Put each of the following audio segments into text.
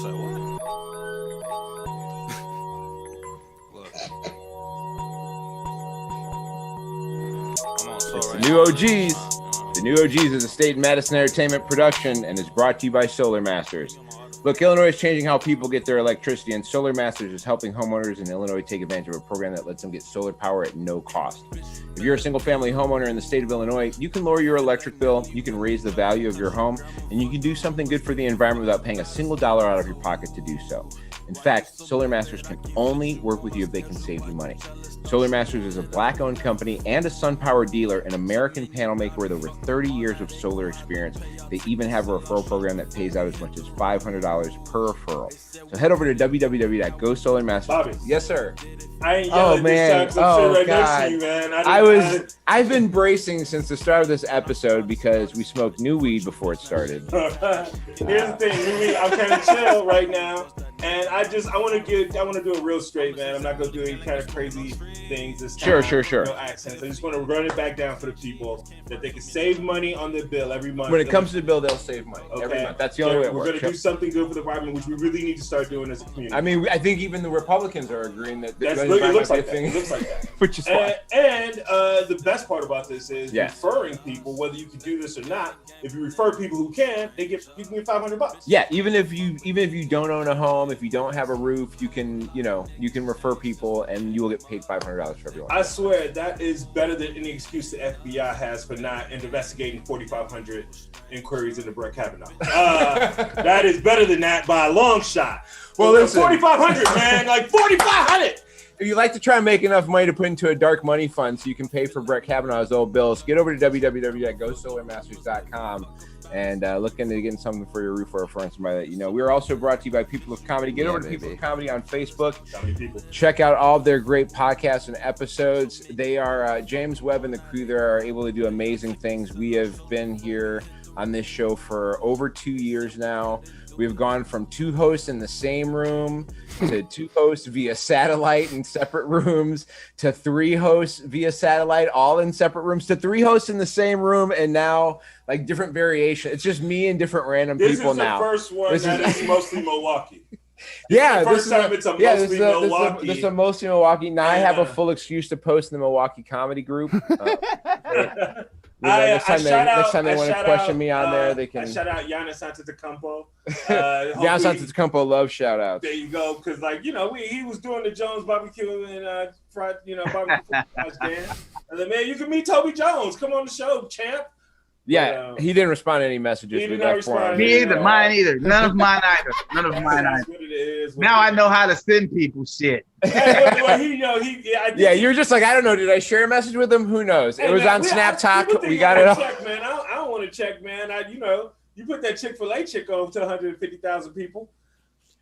Say what? Look. I'm on tour right The New now. OGs. The New OGs is a State Madison Entertainment production and is brought to you by Solar Masters. Look, Illinois is changing how people get their electricity, and Solar Masters is helping homeowners in Illinois take advantage of a program that lets them get solar power at no cost. If you're a single-family homeowner in the state of Illinois, you can lower your electric bill, you can raise the value of your home, and you can do something good for the environment without paying a single dollar out of your pocket to do so. In fact, Solar Masters can only work with you if they can save you money. Solar Masters is a Black-owned company and a SunPower dealer, an American panel maker with over 30 years of solar experience. They even have a referral program that pays out as much as $500 per referral. So head over to www.gosolarmasters. Bobby. Yes, sir. I ain't yelling this time 'cause I'm sitting right next to you, man. I've been bracing since the start of this episode because we smoked new weed before it started. Here's the thing, new weed, I'm kind of chill right now, and I want to do it real straight, man. I'm not gonna do any kind of crazy things this time. Sure. No accents. I just want to run it back down for the people that they can save money on their bill every month. When it comes to the bill, they'll save money every month. That's the only way it works. We're gonna do something good for the environment, which we really need to start doing as a community. I mean, I think even the Republicans are agreeing that it looks like that. It looks like that. Which is fine. And the best part about this is referring people, whether you can do this or not. If you refer people who can, you can get $500. Yeah, even if you don't own a home, if you don't have a roof, you can refer people and you will get paid $500 for everyone. I swear that is better than any excuse the FBI has for not investigating 4,500 inquiries into Brett Kavanaugh. That is better than that by a long shot. Well, listen, 4,500, man, like 4,500. If you like to try and make enough money to put into a dark money fund so you can pay for Brett Kavanaugh's old bills, get over to www.gosolarmasters.com and look into getting something for your roof or a friend, somebody that you know. We are also brought to you by People of Comedy. Get over to People of Comedy on Facebook. Check out all of their great podcasts and episodes. They are James Webb and the crew there are able to do amazing things. We have been here on this show for over 2 years now. We've gone from 2 hosts in the same room to 2 hosts via satellite in separate rooms to 3 hosts via satellite, all in separate rooms, to 3 hosts in the same room, and now like different variation. It's just me and different random people now. This is the first one that is mostly Milwaukee. This is Milwaukee. This is a mostly Milwaukee. Now I have a full excuse to post in the Milwaukee comedy group. Next time they want to question me on there, they can. I shout out Giannis Antetokounmpo. Giannis Antetokounmpo loves shout outs. There you go, because he was doing the Jones barbecue and barbecue dance. And then, man, you can meet Toby Jones. Come on the show, champ. Yeah, but, he didn't respond to any messages. He did not respond. Me either. Mine either. None of mine either. Now I know how to send people shit. You're just like, I don't know. Did I share a message with him? Who knows? It was on Snap Talk. We got it all. Man, I don't want to check, man. You put that Chick-fil-A chick on to 150,000 people.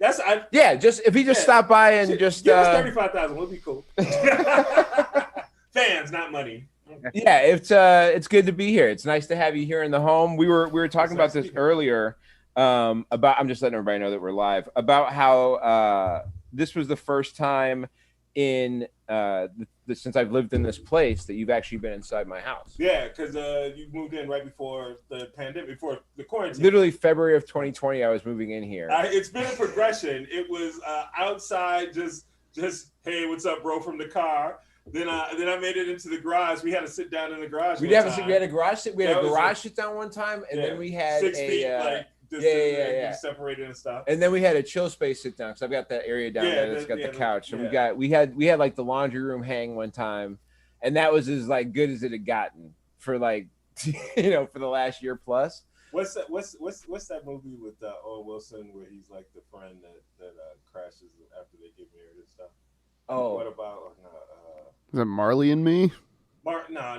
Just if he just stopped by and just give us 35,000, we'll be cool. Fans, not money. Yeah, it's good to be here. It's nice to have you here in the home. We were talking about this earlier. About I'm just letting everybody know that we're live. About how this was the first time in since I've lived in this place that you've actually been inside my house. Yeah, because you moved in right before the pandemic, before the quarantine. Literally February of 2020, I was moving in here. It's been a progression. It was outside, just hey, what's up, bro, from the car. Then I made it into the garage. We had to sit down in the garage. We had a garage sit down one time, and then we had 6 feet separated and stuff. And then we had a chill space sit down because I've got that area down there that's got the couch. So we had like the laundry room hang one time, and that was as like good as it had gotten for like for the last year plus. What's that movie with Owen Wilson where he's like the friend that crashes after they get married and stuff? Oh, what about is it Marley and Me? Nah,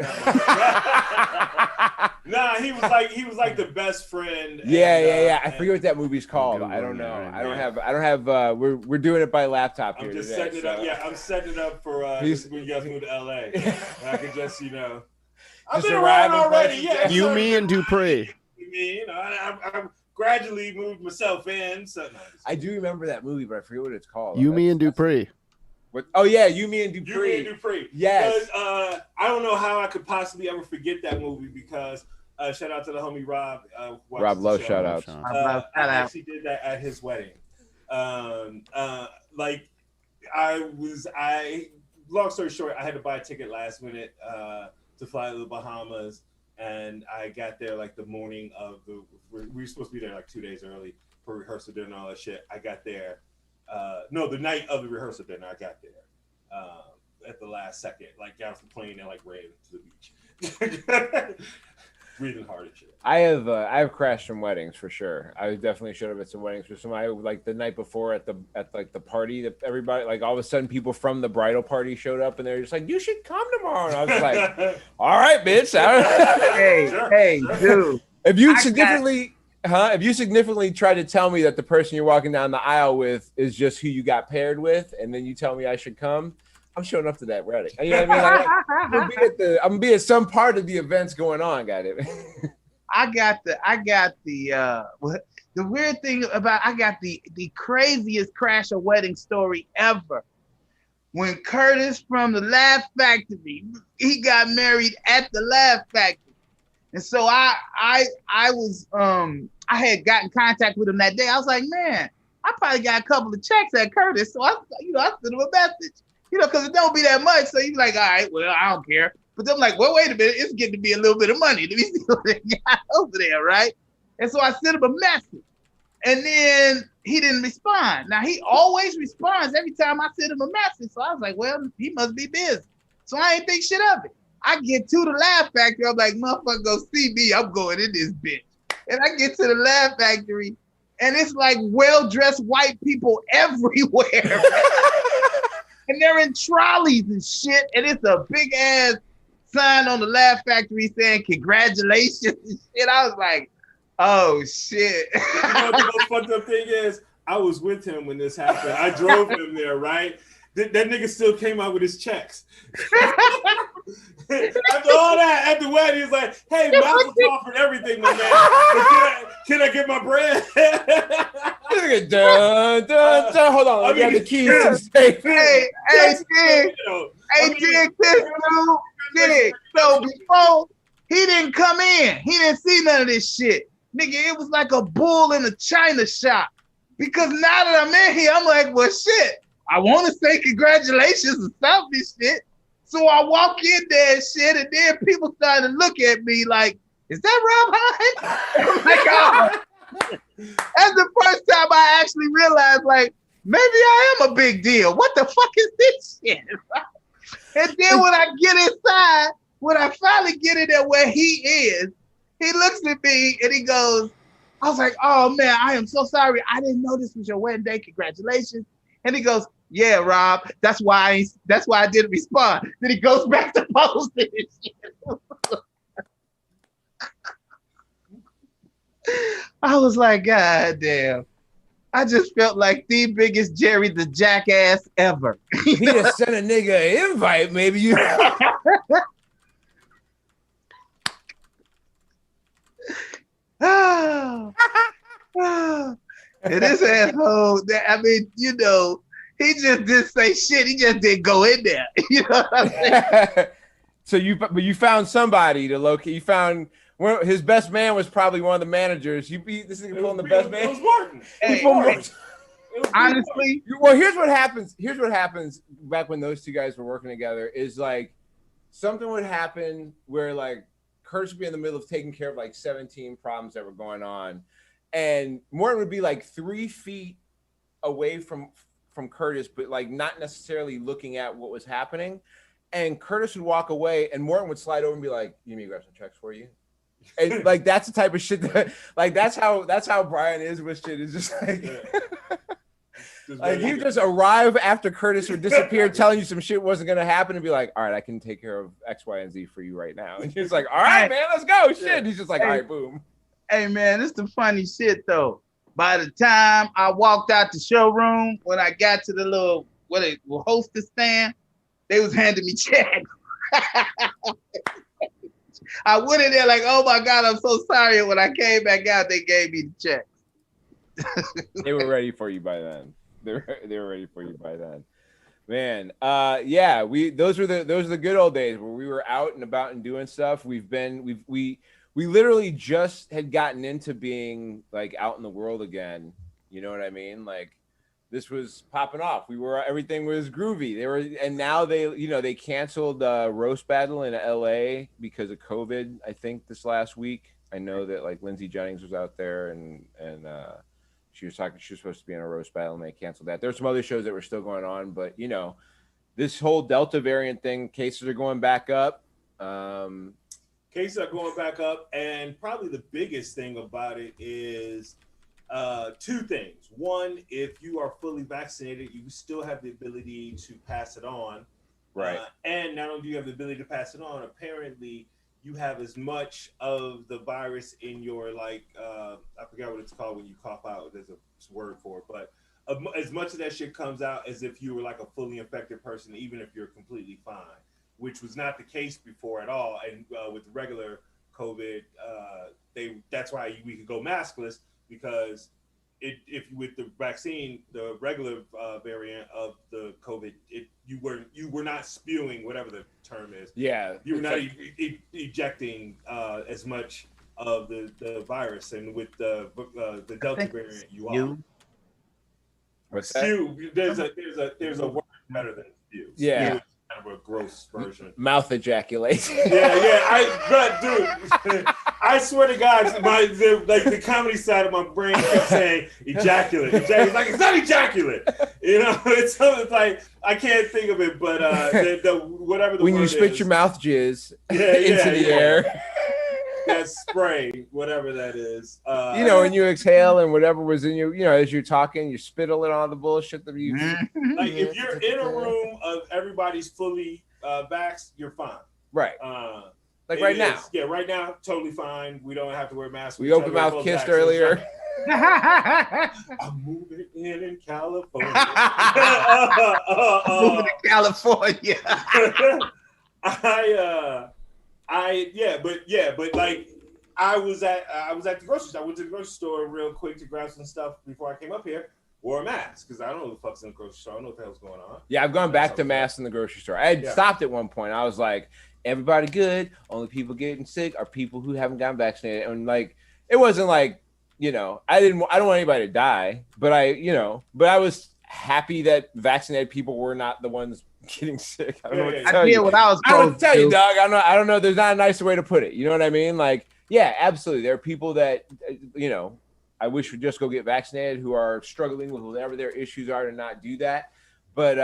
he was like the best friend. Yeah. I forget what that movie's called. I don't know. I don't have. We're doing it by laptop here. I'm just today, setting it up. Yeah, I'm setting it up for when you guys move to LA. I can just I've been around already. Yeah, you, me, and Dupree. I gradually moved myself in. So I do remember that movie, but I forget what it's called. You, me, and Dupree. What? Oh yeah, You, Me, and Dupree. You, Me, and Dupree. Yes. Because, I don't know how I could possibly ever forget that movie because shout out to the homie Rob. Rob Lowe, shout out. I actually did that at his wedding. Like long story short, I had to buy a ticket last minute to fly to the Bahamas, and I got there like the morning of we were supposed to be there like 2 days early for rehearsal dinner and all that shit. I got there, the night of the rehearsal dinner. I got there at the last second, like got off the plane and like ran to the beach. Breathing hard and shit. I have crashed some weddings for sure. I definitely should have at some weddings for somebody like the night before at the party that everybody like all of a sudden people from the bridal party showed up and they're just like, you should come tomorrow. And I was like, all right, bitch. Hey, dude. If you significantly try to tell me that the person you're walking down the aisle with is just who you got paired with, and then you tell me I should come, I'm showing up to that wedding. You know what I mean? Like, I'm gonna be at some part of the events going on. Got it. I got the weird thing about I got the craziest crash of wedding story ever. When Curtis from the Laugh Factory, he got married at the Laugh Factory, and so I had gotten contact with him that day. I was like, man, I probably got a couple of checks at Curtis, so I sent him a message. Because it don't be that much. So you're like, all right, well, I don't care. But I'm like, well, wait a minute. It's getting to be a little bit of money. Let me see what they got over there, right? And so I sent him a message. And then he didn't respond. Now, he always responds every time I send him a message. So I was like, well, he must be busy. So I ain't think shit of it. I get to the Laugh Factory. I'm like, motherfucker, go see me. I'm going in this bitch. And I get to the Laugh Factory, and it's like well-dressed white people everywhere. And they're in trolleys and shit, and it's a big ass sign on the Laugh Factory saying congratulations and shit. I was like, oh shit. You know what the most fucked up thing is? I was with him when this happened. I drove him there, right? That nigga still came out with his checks. After all that, at the wedding, he's like, hey, Malcolm's offered everything, my man. Can I get my bread? Hold on. I got the keys to the safe. Hey, Dig. So before, he didn't come in. He didn't see none of this shit. Nigga, it was like a bull in a china shop. Because now that I'm in here, I'm like, well, shit. I want to say congratulations and stuff this shit. So I walk in there and shit, and then people started to look at me like, is that Rob Hines? I'm like, oh. That's the first time I actually realized, like, maybe I am a big deal. What the fuck is this shit? And then when I get inside, when I finally get in there where he is, he looks at me and he goes, I was like, oh man, I am so sorry. I didn't know this was your wedding day. Congratulations. And he goes, yeah, Rob, that's why I didn't respond. Then he goes back to posting and shit. I was like, God damn. I just felt like the biggest Jerry the Jackass ever. He just sent a nigga an invite, maybe you. And this asshole, I mean, you know, he just didn't say shit. He just didn't go in there. You know what I'm saying? So you found somebody to locate. You found his best man was probably one of the managers. This is pulling the best man. It was Martin. Hey, honestly, well, here's what happens. Here's what happens back when those two guys were working together is like something would happen where like Curtis would be in the middle of taking care of like 17 problems that were going on, and Morton would be like 3 feet away from Curtis, but like not necessarily looking at what was happening. And Curtis would walk away, and Morton would slide over and be like, "You need me to grab some checks for you?" And like that's the type of shit that like that's how Brian is with shit. Is just like. Like he just arrive after Curtis would disappear, telling you some shit wasn't gonna happen, and be like, "All right, I can take care of X, Y, and Z for you right now." And he's like, "All right, man, let's go." Shit. He's just like, "All right, boom." Hey, man, this is the funny shit though. By the time I walked out the showroom, when I got to the little hostess stand, they was handing me checks. I went in there like, "Oh my God, I'm so sorry." And when I came back out, they gave me the checks. They were ready for you by then. They were ready for you by then, man. Yeah, those were the good old days where we were out and about and doing stuff. We literally just had gotten into being like out in the world again. You know what I mean? Like this was popping off. Everything was groovy. And now they canceled roast battle in LA because of COVID. I think this last week. I know that like Lindsey Jennings was out there and she was supposed to be in a roast battle and they canceled that. There's some other shows that were still going on, but this whole Delta variant thing, cases are going back up. Cases are going back up, and probably the biggest thing about it is two things. One, if you are fully vaccinated, you still have the ability to pass it on. Right. And not only do you have the ability to pass it on, apparently you have as much of the virus in your, I forgot what it's called when you cough out. There's a word for it, but as much of that shit comes out as if you were like a fully infected person, even if you're completely fine, which was not the case before at all. And with regular COVID, that's why we could go maskless, because if with the vaccine, the regular variant of the COVID, you were not spewing, whatever the term is. Yeah, you were not ejecting as much of the virus, and with the Delta variant, you are. What's spew? There's a word better than spew. Yeah. Spew is kind of a gross version. Mouth ejaculation. Dude, I swear to God, the comedy side of my brain kept saying ejaculate. It's like, it's not ejaculate. It's something like, I can't think of it, but whatever the when word you spit is. your mouth jizz into the air. That spray, whatever that is. When you exhale and whatever was in you, as you're talking, you spit a little on the bullshit that you. Like if you're in a room of everybody's fully vaxxed, you're fine. Right. Right now. Yeah, right now, totally fine. We don't have to wear masks. We open mouth kissed earlier. I'm moving in California. Moving to California. But like I was at the grocery store. I went to the grocery store real quick to grab some stuff before I came up here. Wore a mask because I don't know what the fuck's in the grocery store. I don't know what the hell's going on. Yeah, I've gone back to masks in the grocery store. I had stopped at one point. I was like, everybody good. Only people getting sick are people who haven't gotten vaccinated. And like, it wasn't like, I don't want anybody to die, but I was happy that vaccinated people were not the ones getting sick. I don't know what to tell you. What I was supposed to tell you, dog. I don't know. There's not a nicer way to put it. You know what I mean? Like, yeah, absolutely. There are people that, I wish would just go get vaccinated who are struggling with whatever their issues are to not do that. But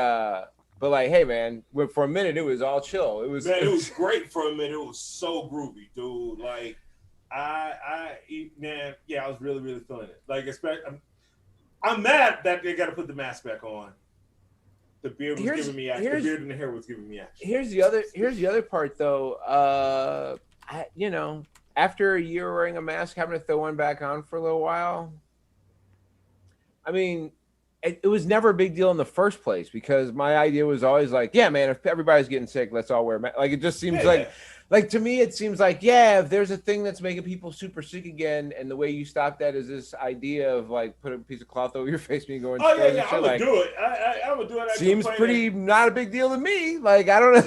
like, hey, man, for a minute, it was all chill. It was great for a minute. It was so groovy, dude. Like, I was really, really feeling it. Like, I'm mad that they got to put the mask back on. The beard was giving me action. The beard and the hair was giving me action. Here's the other part, though. After a year wearing a mask, having to throw one back on for a little while. I mean, it was never a big deal in the first place because my idea was always like, yeah, man, if everybody's getting sick, let's all wear masks. Like, it just seems like to me, it seems like, yeah, if there's a thing that's making people super sick again, and the way you stop that is this idea of like put a piece of cloth over your face and you go and I'm gonna do it. I'm gonna do it. Seems pretty not a big deal to me. Like, I don't know.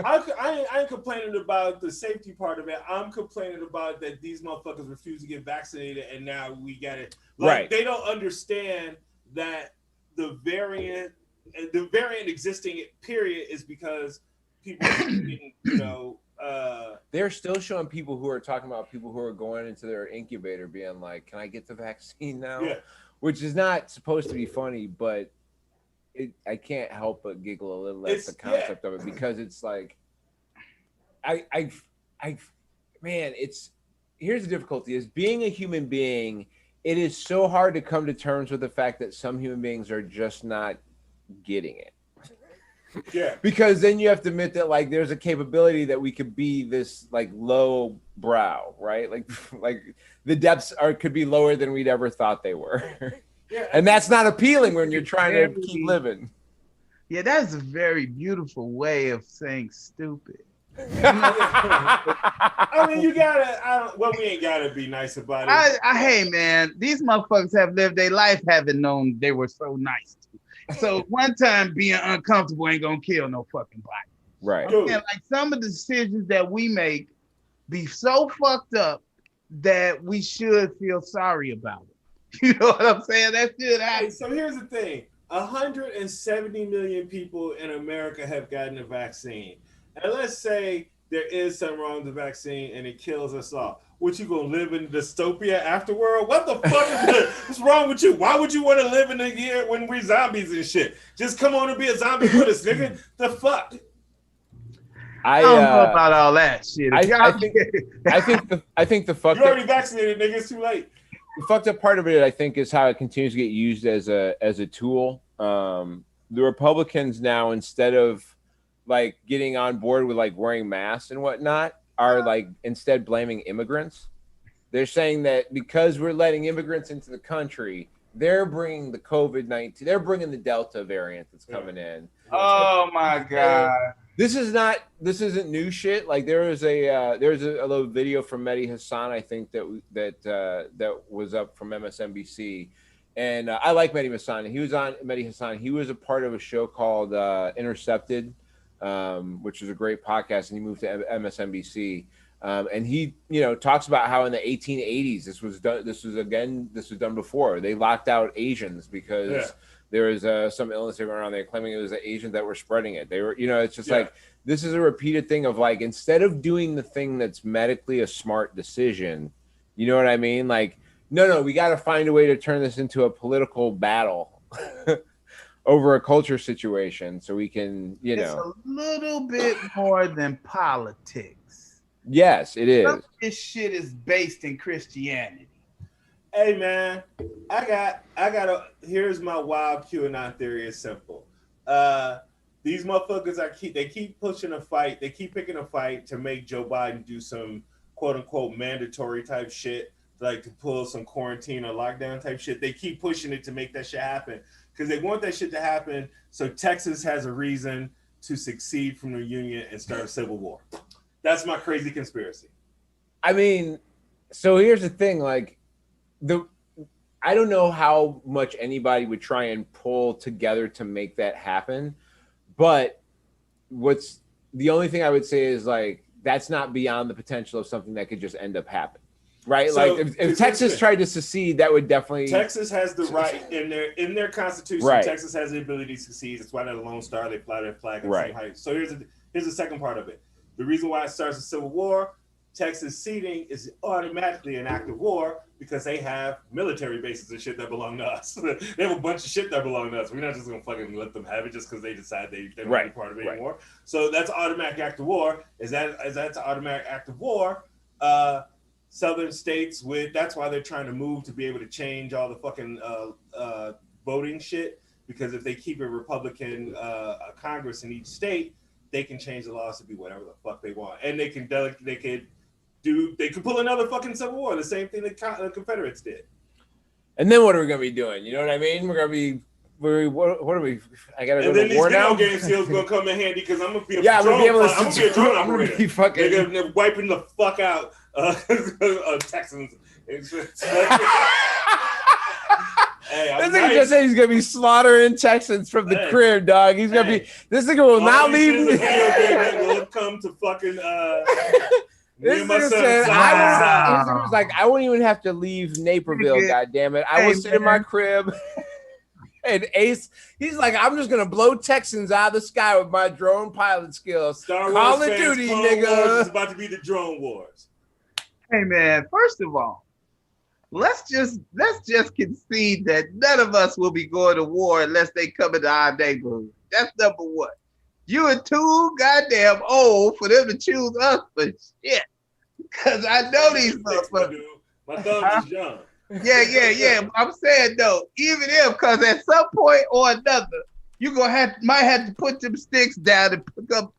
I ain't complaining about the safety part of it. I'm complaining about that these motherfuckers refuse to get vaccinated, and now we got it. Like, right. They don't understand that the variant existing period is because people are getting, they're still showing people who are talking about people who are going into their incubator being like, can I get the vaccine now? Yeah. Which is not supposed to be funny, but I can't help but giggle a little at the concept of it because it's like, here's the difficulty is being a human being. It is so hard to come to terms with the fact that some human beings are just not getting it. Yeah. Because then you have to admit that like there's a capability that we could be this like low brow, right? Like the depths could be lower than we'd ever thought they were. Yeah. And that's not appealing when you're trying to keep living. Yeah, that's a very beautiful way of saying stupid. I mean, we ain't gotta be nice about it. Hey, man, these motherfuckers have lived their life having known they were so nice. So one time being uncomfortable ain't gonna kill no fucking body. Right. And like some of the decisions that we make be so fucked up that we should feel sorry about it. You know what I'm saying? That shit Hey, happens. so here's the thing: 170 million people in America have gotten a vaccine, and let's say there is something wrong with the vaccine and it kills us all. What, you gonna live in dystopia afterworld? What the fuck is this? What's wrong with you? Why would you want to live in a year when we're zombies and shit? Just come on and be a zombie with us, nigga. The fuck? I don't know about all that shit. I think the fucked You already up, vaccinated, nigga. It's too late. the fucked up part of it, I think, is how it continues to get used as a tool. The Republicans now, instead of like getting on board with like wearing masks and whatnot, are like instead blaming immigrants. They're saying that because we're letting immigrants into the country, they're bringing the COVID-19, they're bringing the Delta variant that's coming in. Oh my God. This isn't new shit. Like there was a little video from Mehdi Hassan, I think that was up from MSNBC, and I like Mehdi Hassan. He was a part of a show called Intercepted, which was a great podcast, and he moved to MSNBC. And he, talks about how in the 1880s this was done before. They locked out Asians because there was some illness going around there, claiming it was the Asians that were spreading it. They were, it's just like, this is a repeated thing of like, instead of doing the thing that's medically a smart decision, you know what I mean? Like, no, we got to find a way to turn this into a political battle over a culture situation, so we can, It's a little bit more than politics. Yes, it is. Some of this shit is based in Christianity. Hey man, here's my wild QAnon theory. Is simple. These motherfuckers they keep pushing a fight. They keep picking a fight to make Joe Biden do some quote unquote mandatory type shit, like to pull some quarantine or lockdown type shit. They keep pushing it to make that shit happen because they want that shit to happen. So Texas has a reason to succeed from the union and start a civil war. That's my crazy conspiracy. I mean, so here's the thing, like. I don't know how much anybody would try and pull together to make that happen, but what's the only thing I would say is like that's not beyond the potential of something that could just end up happening, right? So, like if Texas tried to secede, that would definitely. Texas has the right in their constitution. Right. Texas has the ability to secede. That's why they're the Lone Star. They fly their flag at some height. So here's the second part of it. The reason why it starts a civil war. Texas ceding is automatically an act of war because they have military bases and shit that belong to us. They have a bunch of shit that belong to us. We're not just gonna fucking let them have it just because they decide they don't want to be part of it anymore. So that's an automatic act of war. That's an automatic act of war. Southern states that's why they're trying to move to be able to change all the fucking voting shit, because if they keep a Republican Congress in each state, they can change the laws to be whatever the fuck they want, and they can pull another fucking civil war, the same thing the Confederates did. And then what are we gonna be doing? You know what I mean? We're gonna be, what are we? I gotta go to war now. And then these video game skills gonna come in handy because I'm gonna be a drone. I'm gonna be a drone operator. Be fucking. They're wiping the fuck out Texans. Hey, this nigga just said he's gonna be slaughtering Texans from the crib, dog. He's gonna be. This nigga will not leave. Video game that will come to fucking. This nigga said, I was like, I won't even have to leave Naperville, goddammit. I will sit in my crib. And Ace, he's like, I'm just gonna blow Texans out of the sky with my drone pilot skills. Star Wars Call of Duty, nigga. Wars is about to be the drone wars. Hey man, first of all, let's just concede that none of us will be going to war unless they come into our neighborhood. That's number one. You are too goddamn old for them to choose us for shit. Because I know these motherfuckers. My thumb is young. Yeah. I'm saying though, even if, because at some point or another, you might have to put them sticks down and pick up,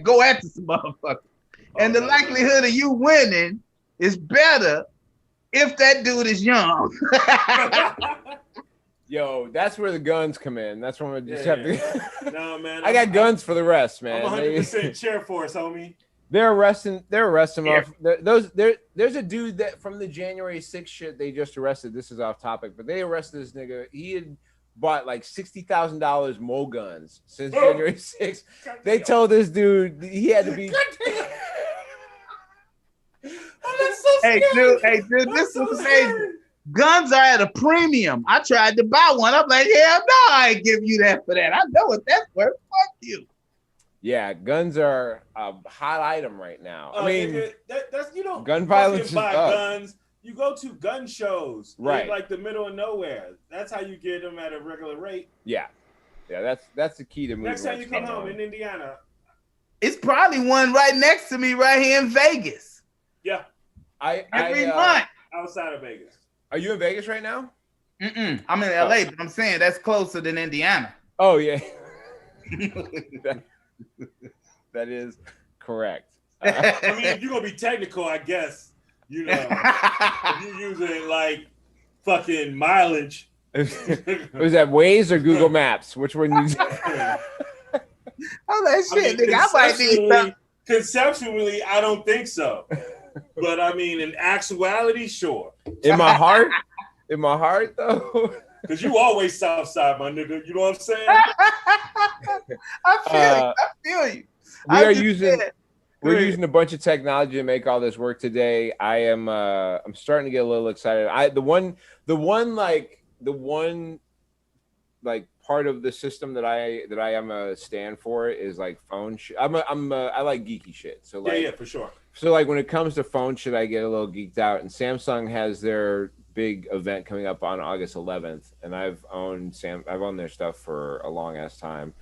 go after some motherfuckers. And the likelihood of you winning is better if that dude is young. Yo, that's where the guns come in. That's when we just have to. No, man. I got guns for the rest, man. I'm 100% chair force, homie. They're arresting off. There's a dude that from the January 6th shit they just arrested. This is off topic, but they arrested this nigga. He had bought like $60,000 more guns since January 6th. They told this dude he had to be. Hey dude, this is amazing. Guns are at a premium. I tried to buy one. I'm like, hell no, I ain't give you that for that. I know what that's worth. Fuck you. Yeah, guns are a hot item right now. I mean, nigga, that's you don't gun violence is buy up. guns. You go to gun shows, right? In like the middle of nowhere. That's how you get them at a regular rate. Yeah, that's the key to moving. Next time you come home in Indiana, it's probably one right next to me, right here in Vegas. Yeah, every month outside of Vegas. Are you in Vegas right now? I'm in LA, but I'm saying that's closer than Indiana. Oh yeah, that is correct. I mean, if you're gonna be technical, I guess if you're using like fucking mileage. Was that Waze or Google Maps? Which one you? Oh, that shit, nigga. I might need something. Conceptually, I don't think so. But I mean, in actuality, sure. In my heart though. Because you always south side, my nigga. You know what I'm saying? I feel you. We're using a bunch of technology to make all this work today. I'm starting to get a little excited. The one part of the system that I am a stand for is like phone shit. I like geeky shit. So like, yeah, for sure. So like when it comes to phone shit, I get a little geeked out. And Samsung has their big event coming up on August 11th, and I've owned their stuff for a long ass time.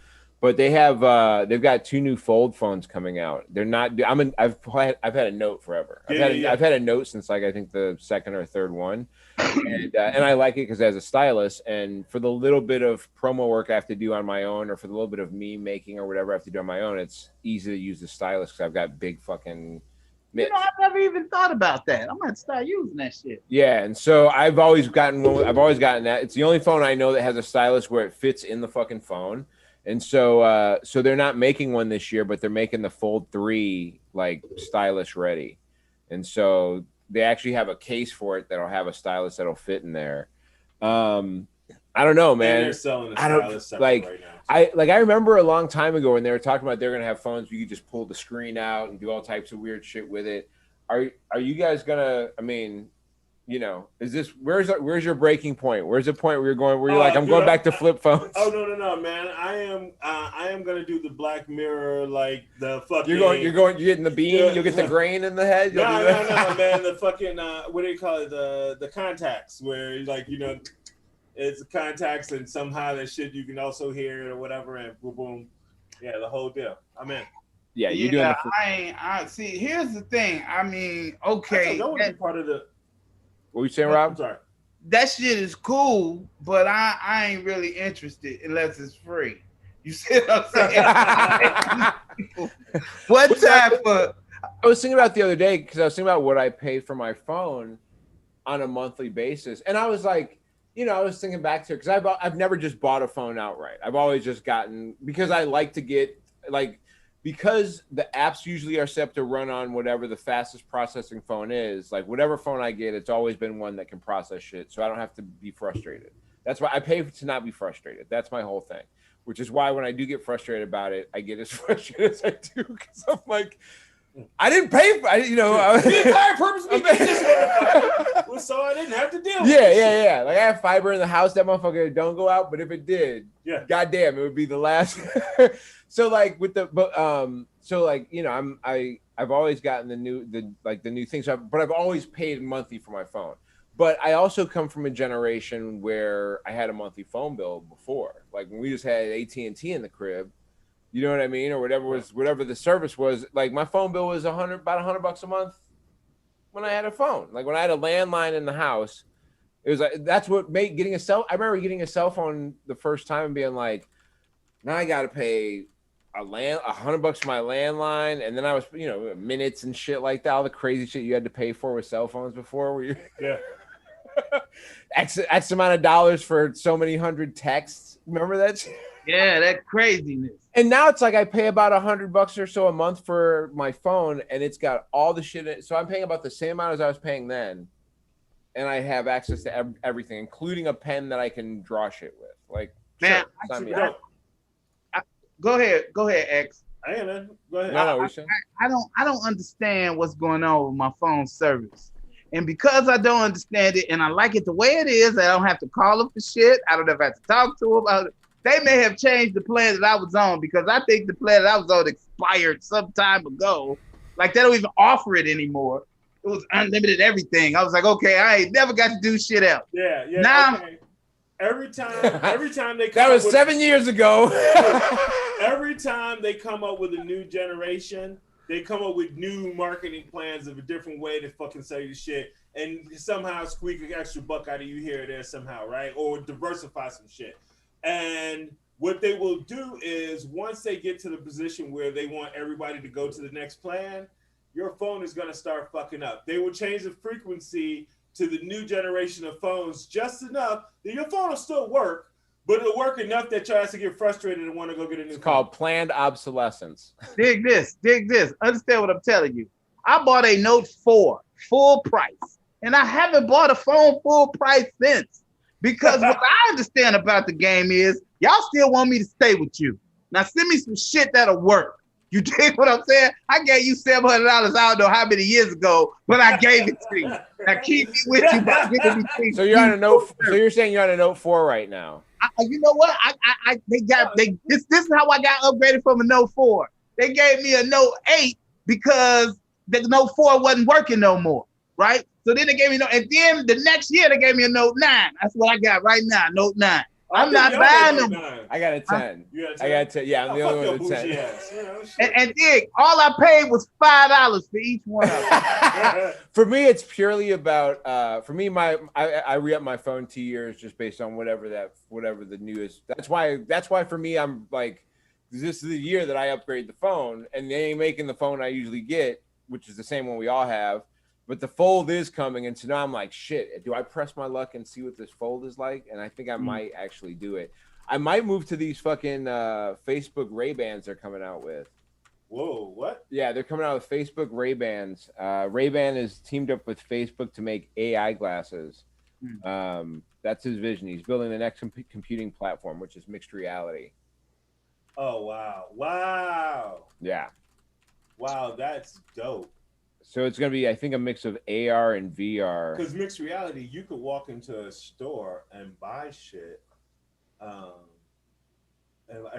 But they've got 2 new fold phones coming out. They're not. I've had a Note forever. I've had a Note since like I think the second or third one, and I like it because it has a stylus. And for the little bit of promo work I have to do on my own, or for the little bit of meme making or whatever I have to do on my own, it's easy to use the stylus because I've got big fucking. You know, I've never even thought about that. I'm gonna start using that shit. Yeah, and so I've always gotten that. It's the only phone I know that has a stylus where it fits in the fucking phone. And so they're not making one this year, but they're making the Fold 3 like stylus ready. And so they actually have a case for it that'll have a stylus that'll fit in there. I don't know, man. And they're selling a stylus right now. I remember a long time ago when they were talking about they're gonna have phones where you could just pull the screen out and do all types of weird shit with it. Are you guys gonna? I mean, you know, is this where's your breaking point? Where's the point where you're going? Where you're like, I'm going back to flip phones? Oh no, man! I am gonna do the Black Mirror, like the fucking. You're getting the beam. You'll get the grain in the head. No, man! The fucking what do you call it? The contacts, where like it's contacts, and somehow that shit you can also hear it or whatever, and boom, boom, yeah, the whole deal. I'm in. Yeah, you're doing. I see. Here's the thing. I mean, okay, that would be part of the. What you saying, Rob? I'm sorry. That shit is cool, but I ain't really interested unless it's free. You see what I'm saying? What time for? I was thinking about the other day because I was thinking about what I pay for my phone on a monthly basis, and I was like, I was thinking back to it because I've never just bought a phone outright. I've always just gotten because I like to get because the apps usually are set to run on whatever the fastest processing phone is. Like whatever phone I get, it's always been one that can process shit, so I don't have to be frustrated. That's why I pay to not be frustrated. That's my whole thing. Which is why when I do get frustrated about it, I get as frustrated as I do because I'm like, I didn't pay for the entire purpose of this was so I didn't have to deal with it. Yeah. Like I have fiber in the house, that motherfucker don't go out, but if it did, goddamn, it would be the last. So like with the I've always gotten the new things, but I've always paid monthly for my phone. But I also come from a generation where I had a monthly phone bill before, like when we just had AT&T in the crib. You know what I mean? Or whatever the service was. Like my phone bill was about $100 a month when I had a phone. Like when I had a landline in the house, it was like that's what made getting I remember getting a cell phone the first time and being like, now I gotta pay $100 for my landline, and then I was minutes and shit like that, all the crazy shit you had to pay for with cell phones before. Where X amount of dollars for so many hundred texts. Remember that shit? Yeah, that craziness. And now it's like I pay about $100 or so a month for my phone, and it's got all the shit in it. So I'm paying about the same amount as I was paying then, and I have access to everything, including a pen that I can draw shit with. Like, man, sure, go ahead, X. Hey, man, go ahead. No, I don't understand what's going on with my phone service. And because I don't understand it and I like it the way it is, I don't have to call them for shit. I don't have to talk to them about it. They may have changed the plan that I was on because I think the plan that I was on expired some time ago. Like they don't even offer it anymore. It was unlimited everything. I was like, okay, I ain't never got to do shit else. Yeah. Now, okay. Every time they come That was up with, 7 years ago. every time they come up with a new generation, they come up with new marketing plans of a different way to fucking sell you shit and somehow squeak an extra buck out of you here or there somehow, right? Or diversify some shit. And what they will do is once they get to the position where they want everybody to go to the next plan, your phone is going to start fucking up. They will change the frequency to the new generation of phones just enough that your phone will still work, but it'll work enough that you have to get frustrated and want to go get a new phone. It's called planned obsolescence. dig this. Understand what I'm telling you. I bought a Note 4 full price, and I haven't bought a phone full price since. Because what I understand about the game is y'all still want me to stay with you. Now send me some shit that'll work. You dig what I'm saying? I gave you $700. I don't know how many years ago, but I gave it to you. Now keep me with you by giving me. So you're on a Note. So you're saying you're on a Note 4 right now? You know what? This is how I got upgraded from a Note 4. They gave me a Note 8 because the Note 4 wasn't working no more, right? So then they gave me and then the next year they gave me a Note 9. That's what I got right now, Note 9. I'm not buying them. I got a 10. I got a 10. Yeah, I'm the only one with a 10. And Dick, all I paid was $5 for each one of them. For me, it's purely about. For me, I re-up my phone 2 years just based on whatever the newest. That's why for me, I'm like, this is the year that I upgrade the phone, and they ain't making the phone I usually get, which is the same one we all have. But the Fold is coming, and so now I'm like, shit, do I press my luck and see what this Fold is like? And I think I might actually do it. I might move to these fucking Facebook Ray-Bans they're coming out with. Whoa, what? Yeah, they're coming out with Facebook Ray-Bans. Ray-Ban is teamed up with Facebook to make AI glasses. That's his vision. He's building the next computing platform, which is mixed reality. Oh, wow. Wow. Yeah. Wow, that's dope. So it's going to be, I think, a mix of AR and VR. Because mixed reality, you could walk into a store and buy shit, and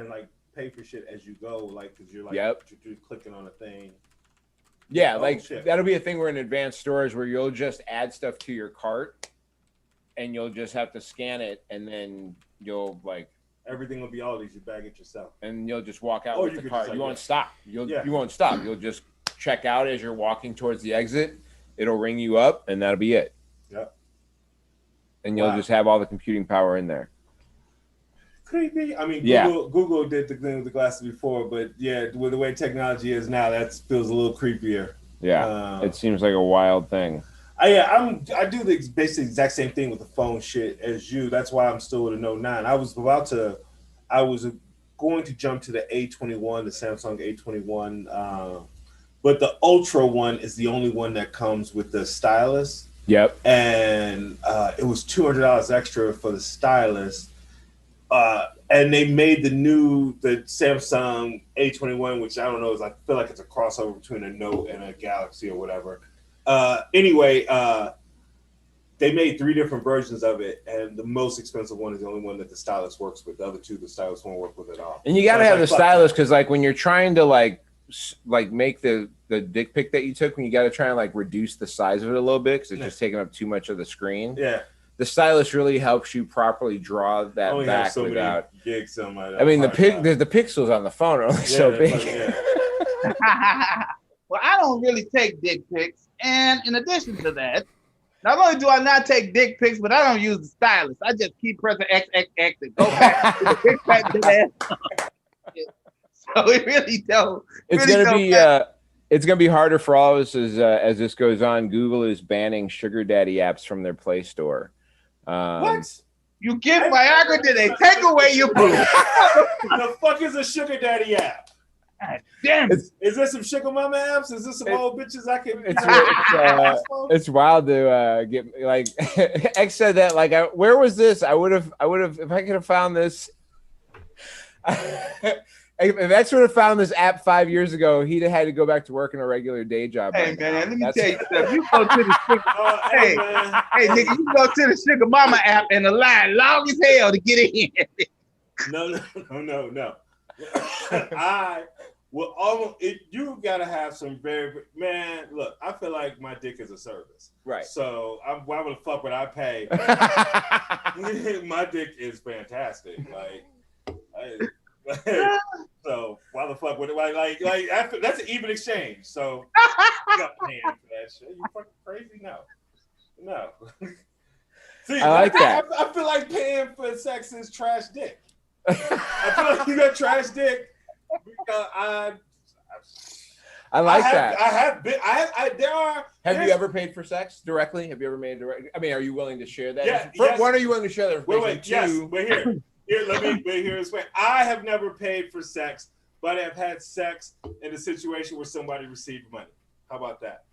like pay for shit as you go, like because you're like you're clicking on a thing. Yeah, that'll be a thing where in advanced stores where you'll just add stuff to your cart, and you'll just have to scan it, and then you'll like everything will be all these. You bag it yourself, and you'll just walk out with the cart. Like, you won't stop. You won't stop. You'll just check out as you're walking towards the exit. It'll ring you up, and that'll be it. Yep. And you'll just have all the computing power in there. Creepy. I mean, Google did the thing with the glasses before, but yeah, with the way technology is now, that feels a little creepier. Yeah, it seems like a wild thing. I do the basically exact same thing with the phone shit as you. That's why I'm still with a Note 9. I was going to jump to the A21, the Samsung A21. But the Ultra one is the only one that comes with the stylus. Yep. And it was $200 extra for the stylus. And they made the Samsung A21, which I don't know, I feel like it's a crossover between a Note and a Galaxy or whatever. Anyway, they made 3 different versions of it, and the most expensive one is the only one that the stylus works with. The other 2, the stylus won't work with at all. And you got to have the stylus because, like, when you're trying to like make the dick pic that you took, when you got to try and like reduce the size of it a little bit because it's just taking up too much of the screen. Yeah. The stylus really helps you properly draw that only back have so without. Many gigs on my I mean, the pixels on the phone are only so big. Well, I don't really take dick pics, and in addition to that, not only do I not take dick pics, but I don't use the stylus. I just keep pressing X and go back to the pic back to that. So it really don't. It's gonna be harder for all of us as this goes on. Google is banning sugar daddy apps from their Play Store. What? You give Viagra, then they take away your boo. The fuck is a sugar daddy app? God damn it. Is there some sugar mama apps? Is there some old bitches I can? It's wild to get like X said that like where was this? I would have if I could have found this. If X would have found this app 5 years ago, he'd have had to go back to working a regular day job. Hey right man, now. let me That's- tell you something. You go to the sugar, Hey, man. hey nigga, you go to the Sugar Mama app and the line long as hell to get in. No. I will almost. You gotta have some very man. Look, I feel like my dick is a service. Right. So why would the fuck would I pay? My dick is fantastic. So why the fuck would it like that's an even exchange. So you got paying for that shit. You fucking crazy? No. See, I like that. I feel like paying for sex is trash dick. I feel like you got trash dick because I like that. Have you ever paid for sex directly? Have you ever made direct? I mean, are you willing to share that? Yeah, Yes. yes. One, are you willing to share that? Wait, yes, but let me explain. I have never paid for sex, but I've had sex in a situation where somebody received money. How about that?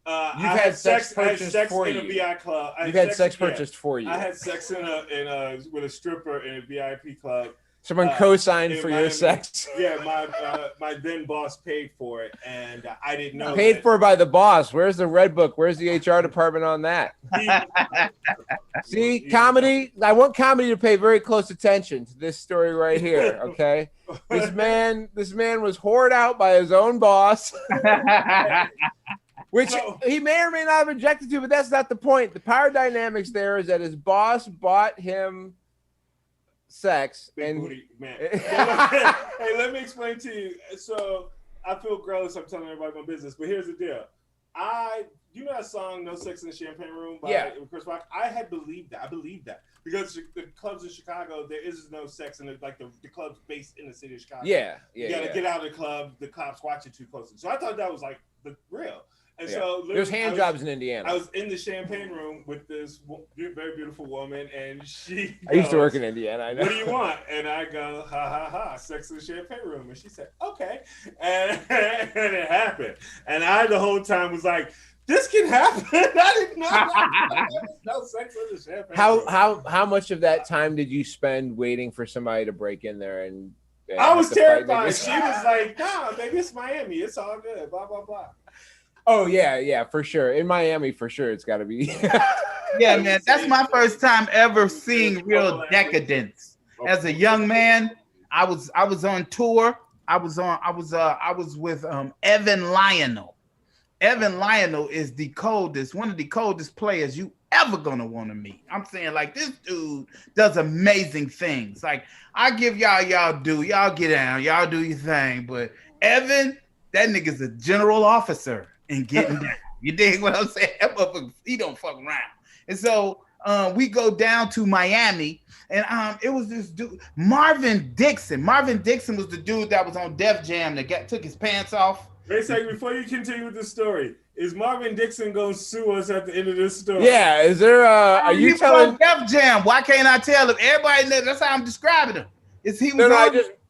You've had sex purchased for you. In a VI club. You've had sex purchased for you. I had sex with a stripper in a VIP club. Someone co-signed for your sex. Yeah, my then boss paid for it, and I didn't know. Paid for by the boss. Where's the red book? Where's the HR department on that? See, comedy. I want comedy to pay very close attention to this story right here. Okay, this man was whored out by his own boss, which he may or may not have objected to, but that's not the point. The power dynamics there is that his boss bought him sex Big and booty, man. Hey, let me explain to you. So I feel gross. I'm telling everybody my business, but here's the deal. You know that song "No Sex in the Champagne Room" by Chris Rock? I had believed that. I believed that because the clubs in Chicago, there is no sex in it. Like the clubs based in the city of Chicago. Yeah. You gotta get out of the club. The cops watch you too closely. So I thought that was like the real. And so there's hand jobs in Indiana. I was in the champagne room with this very beautiful woman, and she. I used to work in Indiana. I know. What do you want? And I go, ha ha ha, sex in the champagne room. And she said, okay, and it happened. And I the whole time was like, this can happen. I didn't know. No sex in the champagne room. How much of that time did you spend waiting for somebody to break in there and? I was terrified. She was like, "Nah, baby, it's Miami. It's all good." Blah blah blah. Oh yeah, for sure. In Miami, for sure, it's got to be. Yeah, man, that's my first time ever seeing real decadence. As a young man, I was on tour. I was with Evan Lionel. Evan Lionel is one of the coldest players you ever gonna want to meet. I'm saying, like, this dude does amazing things. Like, I give y'all get down, y'all do your thing, but Evan, that nigga's a general officer and getting down. You dig what I'm saying? That motherfucker, he don't fuck around. And so we go down to Miami, and it was this dude, Marvin Dixon. Marvin Dixon was the dude that was on Def Jam that took his pants off. Wait a second, before you continue with the story, is Marvin Dixon gonna sue us at the end of this story? Yeah, is there? Are you telling Def Jam? Why can't I tell him? Everybody knows. That's how I'm describing him. Is he was? No,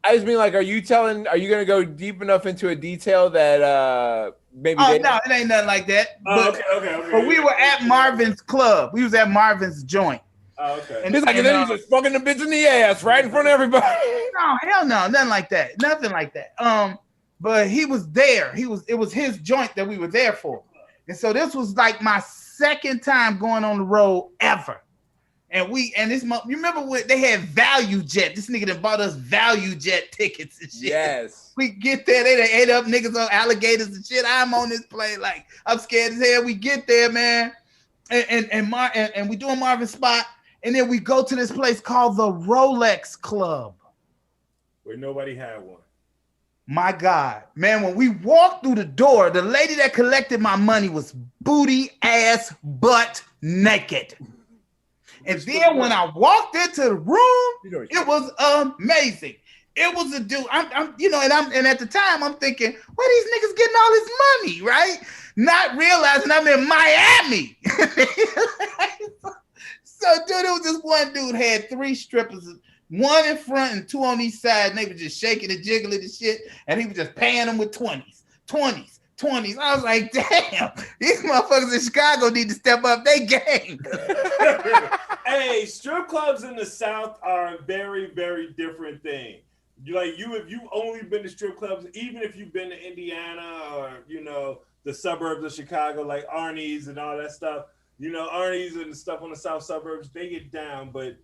I just mean, like, are you gonna go deep enough into a detail that maybe? Oh no, it ain't nothing like that. Okay. But we were at Marvin's club. We was at Marvin's joint. Oh, okay. And then he's just fucking the bitch in the ass right in front of everybody. No, hell no, nothing like that. Nothing like that. But he was there. It was his joint that we were there for. And so this was like my second time going on the road ever. And you remember when they had Value Jet? This nigga that bought us Value Jet tickets and shit. Yes. We get there, they done ate up niggas on alligators and shit. I'm on this plane, like, I'm scared as hell. We get there, man. And we doing Marvin's spot. And then we go to this place called the Rolex Club. Where nobody had one. My God, man, when we walked through the door, the lady that collected my money was booty, ass, butt naked. And then when I walked into the room, it was amazing. It was a dude. And at the time I'm thinking, where these niggas getting all this money, right? Not realizing I'm in Miami. So, dude, it was this one dude had 3 strippers, one in front and 2 on each side, and they were just shaking and jiggling and shit, and he was just paying them with 20s. I was like, damn, these motherfuckers in Chicago need to step up their game. Hey, strip clubs in the South are a very, very different thing. If you only been to strip clubs, even if you've been to Indiana or the suburbs of Chicago, like Arnie's and all that stuff. Arnie's and stuff on the south suburbs, they get down, but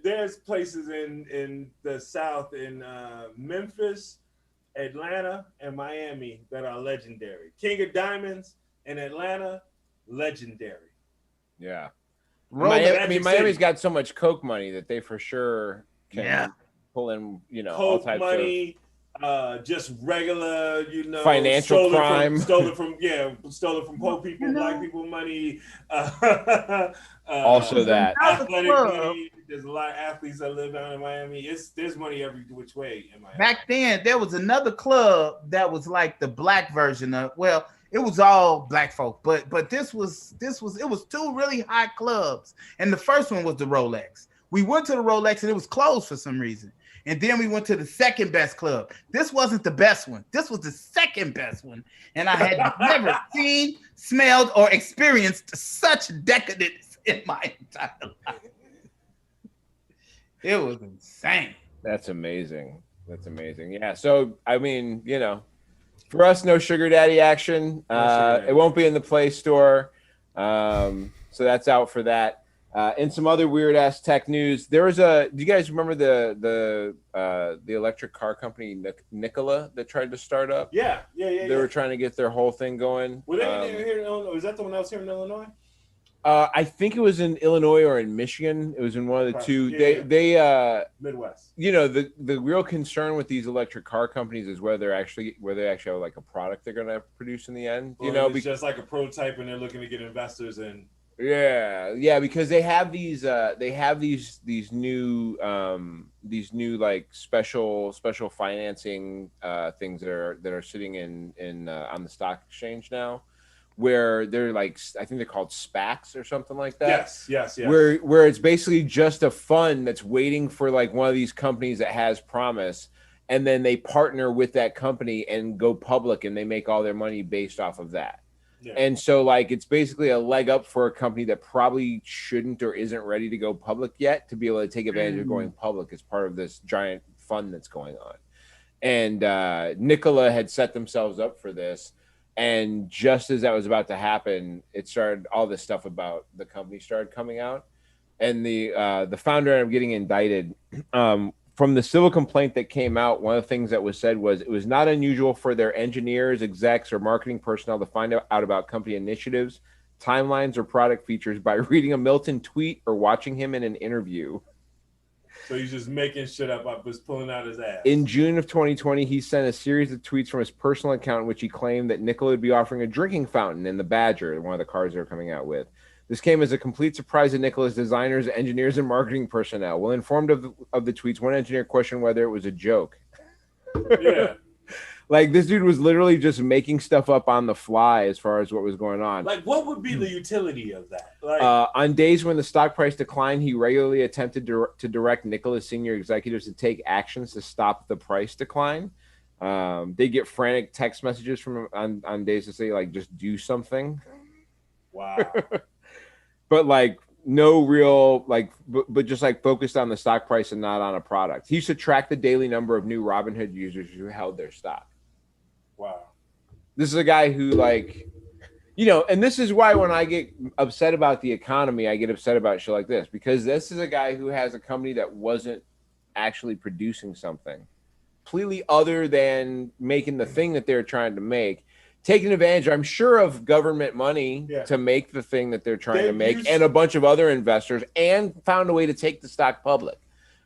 there's places in the South, in Memphis, Atlanta, and Miami that are legendary. King of Diamonds in Atlanta, legendary. Yeah. Magic Miami's City. got so much coke money that they for sure can pull in, all Coke types money, just regular, financial crime. stolen from poor people, black people money. Also that. Athletic money. There's a lot of athletes that live down in Miami. There's money every which way in Miami. Back then, there was another club that was like the black version of, well, it was all black folk, but it was two really high clubs, and the first one was the Rolex. We went to the Rolex and it was closed for some reason, and then we went to the second best club. This wasn't the best one. This was the second best one, and I had never seen, smelled, or experienced such decadence in my entire life. It was insane. That's amazing. Yeah. So, for us, no sugar daddy action. It won't be in the Play Store. So that's out for that. And some other weird ass tech news. Do you guys remember the electric car company Nikola that tried to start up? Yeah. They were trying to get their whole thing going. Were they here in Illinois? Was that the one that was here in Illinois? I think it was in Illinois or in Michigan. It was in one of the two. They Midwest. The real concern with these electric car companies is where they actually have like a product they're going to produce in the end. It's just like a prototype, and they're looking to get investors in. Yeah, because they have these new like special financing things that are sitting in on the stock exchange now, where they're like, I think they're called SPACs or something like that. Yes. Where it's basically just a fund that's waiting for like one of these companies that has promise, and then they partner with that company and go public, and they make all their money based off of that. Yeah. And so like it's basically a leg up for a company that probably shouldn't or isn't ready to go public yet to be able to take advantage of going public as part of this giant fund that's going on. And Nikola had set themselves up for this. And just as that was about to happen, all this stuff about the company started coming out. And the founder ended up getting indicted. From the civil complaint that came out, one of the things that was said was it was not unusual for their engineers, execs, or marketing personnel to find out about company initiatives, timelines, or product features by reading a Milton tweet or watching him in an interview. So he's just making shit up, just pulling out his ass. In June of 2020, he sent a series of tweets from his personal account in which he claimed that Nikola would be offering a drinking fountain in the Badger, one of the cars they were coming out with. This came as a complete surprise to Nikola's designers, engineers, and marketing personnel. Well informed of the tweets, one engineer questioned whether it was a joke. Yeah. Like, this dude was literally just making stuff up on the fly as far as what was going on. Like, what would be the utility of that? Like, on days when the stock price declined, he regularly attempted to direct Nikola's senior executives to take actions to stop the price decline. They get frantic text messages from him on days to say, like, just do something. Wow. But like no real but just like focused on the stock price and not on a product. He used to track the daily number of new Robinhood users who held their stock. Wow. This is a guy who and this is why when I get upset about the economy, I get upset about shit like this, because this is a guy who has a company that wasn't actually producing something completely other than making the thing that they're trying to make. Taking advantage, I'm sure, of government money to make the thing that they're trying to make, and a bunch of other investors, and found a way to take the stock public.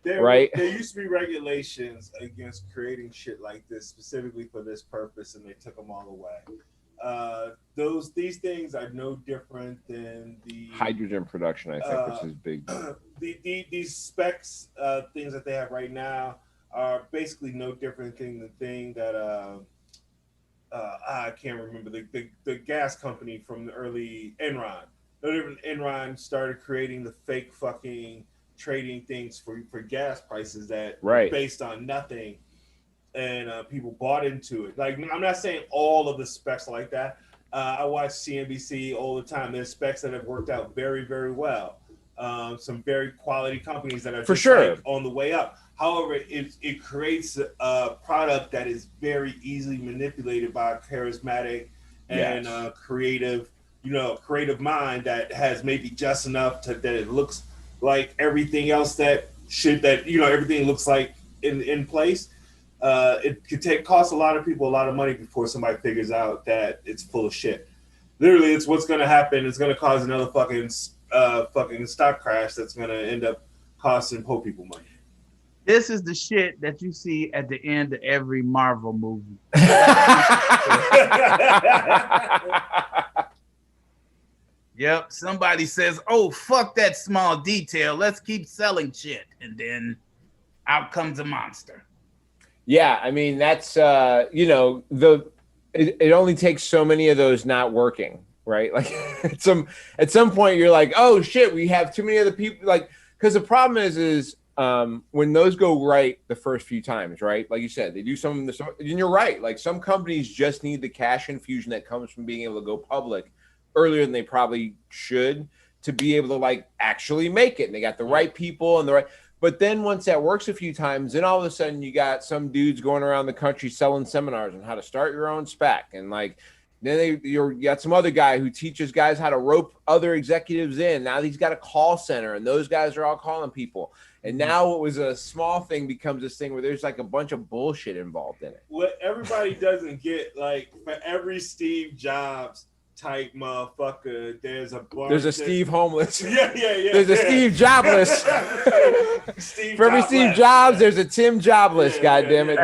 Right? There used to be regulations against creating shit like this specifically for this purpose, and they took them all away. These things are no different than the hydrogen production, I think, which is big. These specs things that they have right now are basically no different than the thing that I can't remember the gas company from the early Enron. No different. Enron started creating the fake fucking trading things for gas prices that were based on nothing, and people bought into it. Like, I'm not saying all of the specs like that. I watch CNBC all the time. There's specs that have worked out very, very well. some very quality companies that are For just, sure, like, on the way up. However, it creates a product that is very easily manipulated by a charismatic and Yes. creative mind that has maybe just enough that it looks like everything else everything looks like in place. It could cost a lot of people a lot of money before somebody figures out that it's full of shit. Literally, it's what's going to happen. It's going to cause another fucking stock crash that's going to end up costing poor people money. This is the shit that you see at the end of every Marvel movie. Yep. Somebody says, "Oh, fuck that small detail. Let's keep selling shit." And then out comes a monster. Yeah, I mean that's it only takes so many of those not working, right? Like at some point you're like, oh shit, we have too many other people, like, because the problem is when those go right the first few times, right? Like you said, they do some, and you're right. Like some companies just need the cash infusion that comes from being able to go public earlier than they probably should to be able to like actually make it. And they got the right people and the right. But then once that works a few times, then all of a sudden you got some dudes going around the country selling seminars on how to start your own SPAC. And like, then you got some other guy who teaches guys how to rope other executives in. Now he's got a call center and those guys are all calling people. And now what was a small thing becomes this thing where there's like a bunch of bullshit involved in it. What everybody doesn't get, like for every Steve Jobs type motherfucker, there's a Steve Homeless. Yeah. There's a Steve Jobless. For every Steve Jobs, there's a Tim Jobless. God damn it!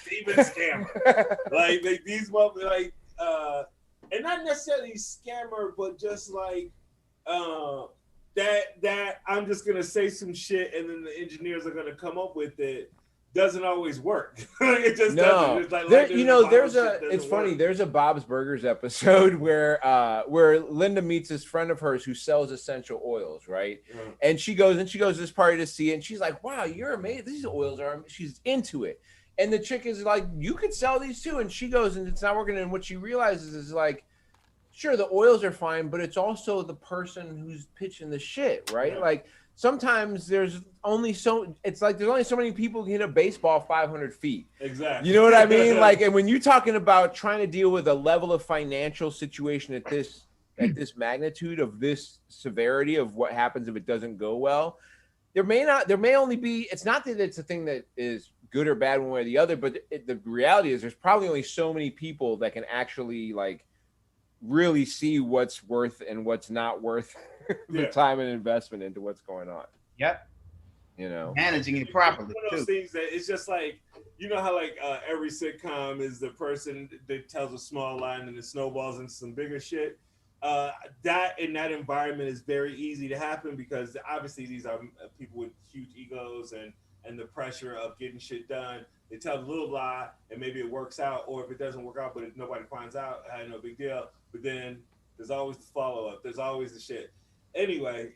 Steven Scammer. like these motherfuckers, like and not necessarily scammer, but just like that I'm just gonna say some shit and then the engineers are gonna come up with it. Doesn't always work. It just doesn't. It's like, it's funny. There's a Bob's Burgers episode where Linda meets this friend of hers who sells essential oils, right? Mm. And she goes to this party to see it, and she's like, "Wow, you're amazing. These oils are." She's into it, and the chick is like, "You could sell these too." And she goes, and it's not working. And what she realizes is like, sure, the oils are fine, but it's also the person who's pitching the shit, right? Yeah. Like. Sometimes there's only so many people who can hit a baseball 500 feet. Exactly. You know what I mean? Like, and when you're talking about trying to deal with a level of financial situation at this magnitude of this severity of what happens if it doesn't go well, there may only be, it's not that it's a thing that is good or bad one way or the other, but the reality is there's probably only so many people that can actually like really see what's worth and what's not worth the time and investment into what's going on. Yep. You know, managing it properly. One of those things that it's just like, you know how like every sitcom is the person that tells a small line and it snowballs into some bigger shit. That in that environment is very easy to happen because obviously these are people with huge egos and the pressure of getting shit done. They tell a little lie and maybe it works out, or if it doesn't work out, but if nobody finds out, no big deal. But then there's always the follow up. There's always the shit. Anyway,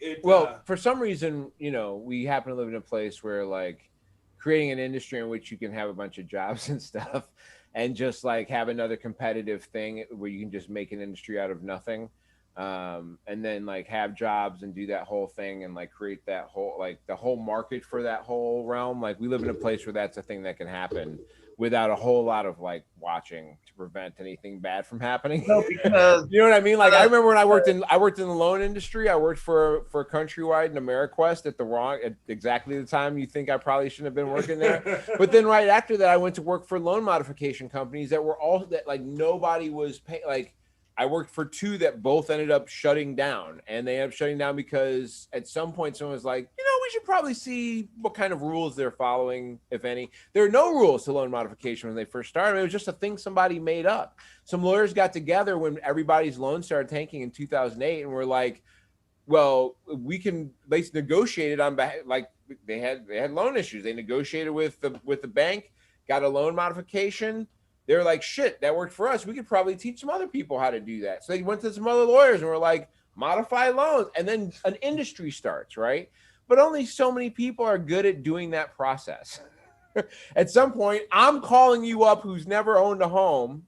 for some reason, you know, we happen to live in a place where like creating an industry in which you can have a bunch of jobs and stuff and just like have another competitive thing where you can just make an industry out of nothing. And then like have jobs and do that whole thing and like create that whole, like the whole market for that whole realm. Like we live in a place where that's a thing that can happen without a whole lot of like watching to prevent anything bad from happening. No, because you know what I mean? Like I remember when I worked in the loan industry. I worked for Countrywide and AmeriQuest at exactly the time you think I probably shouldn't have been working there. But then right after that, I went to work for loan modification companies that were all that like nobody was paying. Like I worked for two that both ended up shutting down, and they ended up shutting down because at some point someone was like, you know, we should probably see what kind of rules they're following, if any. There are no rules to loan modification when they first started. It was just a thing somebody made up. Some lawyers got together when everybody's loans started tanking in 2008 and were like, well, they negotiated on behalf, like they had loan issues. They negotiated with the bank, got a loan modification. They were like, shit, that worked for us. We could probably teach some other people how to do that. So they went to some other lawyers and were like, modify loans. And then an industry starts, right? But only so many people are good at doing that process. At some point, I'm calling you up who's never owned a home.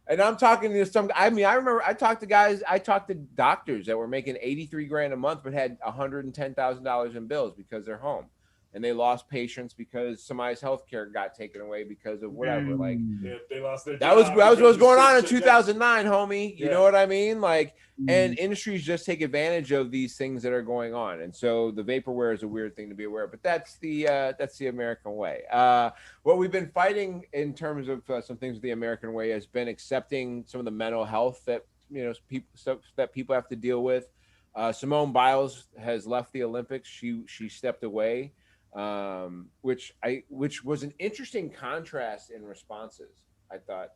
And I'm talking to some. I mean, I remember I talked to doctors that were making 83 grand a month, but had $110,000 in bills because they're home, and they lost patients because somebody's healthcare got taken away because of whatever. Like They lost their that was job what was because going on in shit 2009, homie. You Yeah. know what I mean? Like, Mm. and industries just take advantage of these things that are going on, and so the vaporware is a weird thing to be aware of. But that's the American way. What we've been fighting in terms of some things with the American way has been accepting some of the mental health that people have to deal with. Simone Biles has left the Olympics. She stepped away, which was an interesting contrast in responses. I thought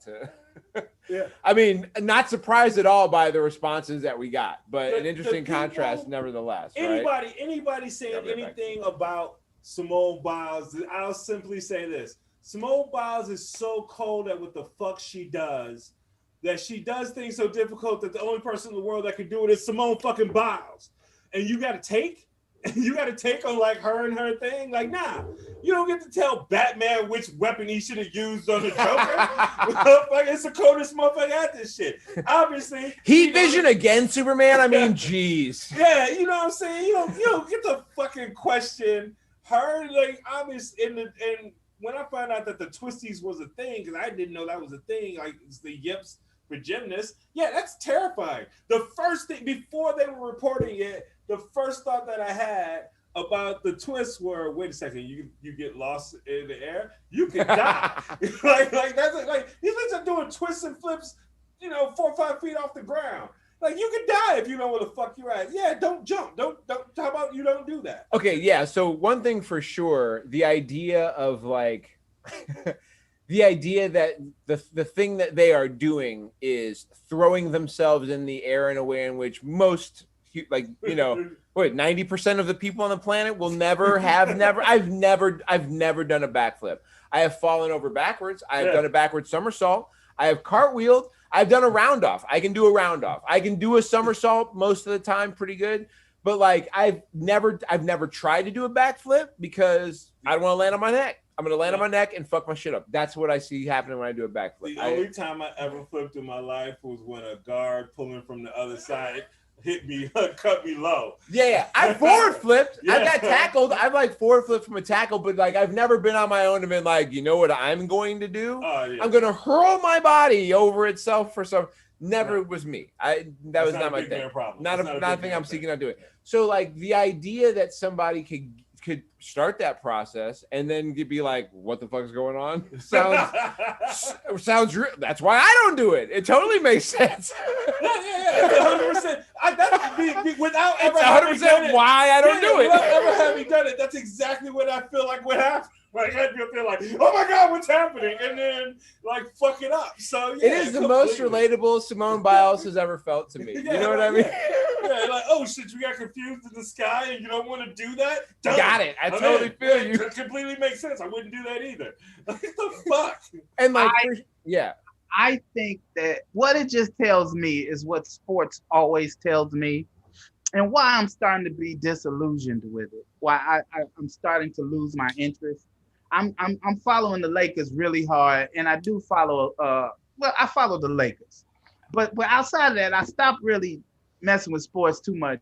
Yeah. I mean, not surprised at all by the responses that we got, but an The interesting people- contrast nevertheless. Right? Anybody saying Yeah, right back. anything about Simone Biles, I'll simply say this. Simone Biles is so cold at what the fuck she does that she does things so difficult that the only person in the world that can do it is Simone fucking Biles. And you got to take on like her and her thing. Like, nah, you don't get to tell Batman which weapon he should have used on the Joker. It's the coldest motherfucker at this shit. Obviously, Heat vision against Superman. I mean, geez. yeah, you know what I'm saying. You don't get to fucking question her. Like, obviously, and when I found out that the twisties was a thing, because I didn't know that was a thing. Like, it's the yips for gymnasts. Yeah, that's terrifying. The first thing before they were reporting it, the first thought that I had about the twists were, wait a second, you get lost in the air, you could die. like that's like these things are doing twists and flips, 4 or 5 feet off the ground. Like, you could die if you know where the fuck you're at. Yeah, don't jump. Don't. How about you don't do that? Okay, yeah. So one thing for sure, the idea of like the idea that the thing that they are doing is throwing themselves in the air in a way in which most 90% of the people on the planet will never I've never done a backflip. I have fallen over backwards. I have done a backward somersault. I have cartwheeled. I've done a round off. I can do a round off. I can do a somersault most of the time pretty good. But like I've never tried to do a backflip because I don't want to land on my neck. I'm going to land on my neck and fuck my shit up. That's what I see happening when I do a backflip. The only time I ever flipped in my life was when a guard pulling from the other side hit me, cut me low. Yeah. I forward flipped. Yeah. I got tackled. I've like forward flipped from a tackle, but like I've never been on my own and been like, you know what I'm going to do? Oh, yeah. I'm going to hurl my body over itself for some. Never was me. That was not my thing. Not a thing I'm seeking out doing. So like the idea that somebody could start that process and then be like, what the fuck is going on? Sounds real. That's why I don't do it. It totally makes sense. Yeah, 100%. Without ever It's 100% having done it, why I don't do it. Without ever having done it, that's exactly what I feel like would happen. Like, I feel like, oh my God, what's happening? And then, like, fuck it up. So, yeah. It is the most relatable Simone Biles has ever felt to me. Yeah, you know what I mean? Yeah, like, oh shit, you got confused in the sky and you don't want to do that? Done. Got it. I totally feel you. It completely makes sense. I wouldn't do that either. Like, the fuck? And like, I think that what it just tells me is what sports always tells me, and why I'm starting to be disillusioned with it. Why I'm starting to lose my interest. I'm following the Lakers really hard, and I do follow. I follow the Lakers, but outside of that, I stopped really messing with sports too much,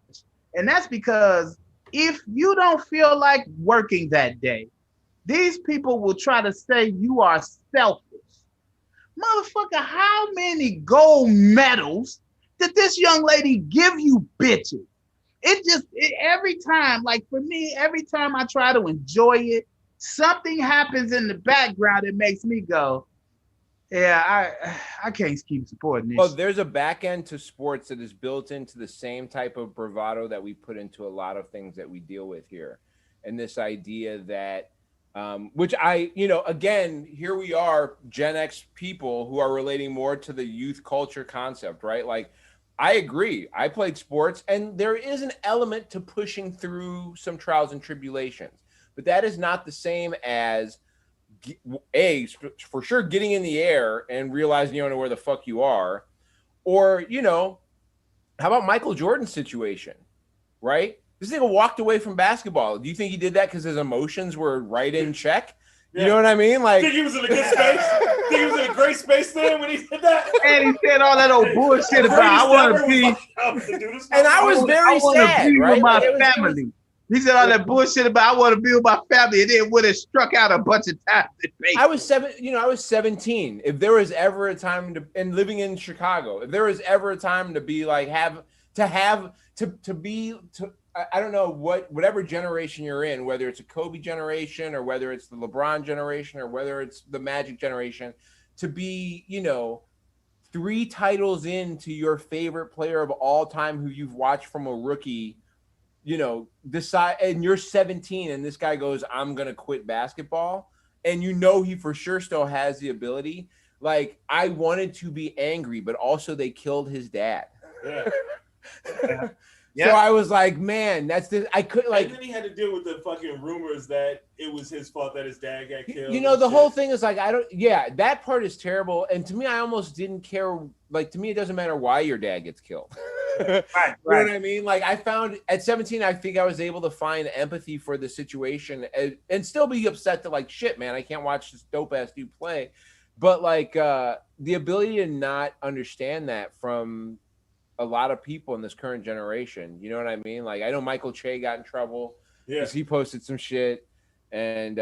and that's because if you don't feel like working that day, these people will try to say you are selfish. Motherfucker, how many gold medals did this young lady give you bitches? Every time, like for me, every time I try to enjoy it, something happens in the background that makes me go, yeah, I can't keep supporting this. Well, there's a back end to sports that is built into the same type of bravado that we put into a lot of things that we deal with here. And this idea that, which again, here we are, Gen X people who are relating more to the youth culture concept, right? Like, I agree. I played sports, and there is an element to pushing through some trials and tribulations. But that is not the same as for sure getting in the air and realizing you don't know where the fuck you are. Or, how about Michael Jordan's situation, right? This nigga walked away from basketball. Do you think he did that because his emotions were right in check? You know what I mean? Like, think he was in a good space. Think he was in a great space then when he did that. And he said all that old bullshit about I want to be. And I was very sad, right? With my Like, it was- family. He said all that bullshit about I want to be with my family, and then would have struck out a bunch of times. I was 17. If there was ever a time to, and living in Chicago, if there was ever a time to be like, I don't know whatever generation you're in, whether it's a Kobe generation or whether it's the LeBron generation or whether it's the Magic generation, to be, 3 titles into your favorite player of all time who you've watched from a rookie, decide, and you're 17 and this guy goes, I'm going to quit basketball. And he for sure still has the ability. Like, I wanted to be angry, but also they killed his dad. Yeah. So I was like, man, I couldn't like. And then he had to deal with the fucking rumors that it was his fault that his dad got killed. The whole thing is like, that part is terrible. And to me, I almost didn't care. Like, to me, it doesn't matter why your dad gets killed. Right. You know what I mean? Like, I found at 17, I think I was able to find empathy for the situation and still be upset that, like, shit, man, I can't watch this dope ass dude play. But like, the ability to not understand that from a lot of people in this current generation, you know what I mean? Like, I know Michael Che got in trouble because he posted some shit, and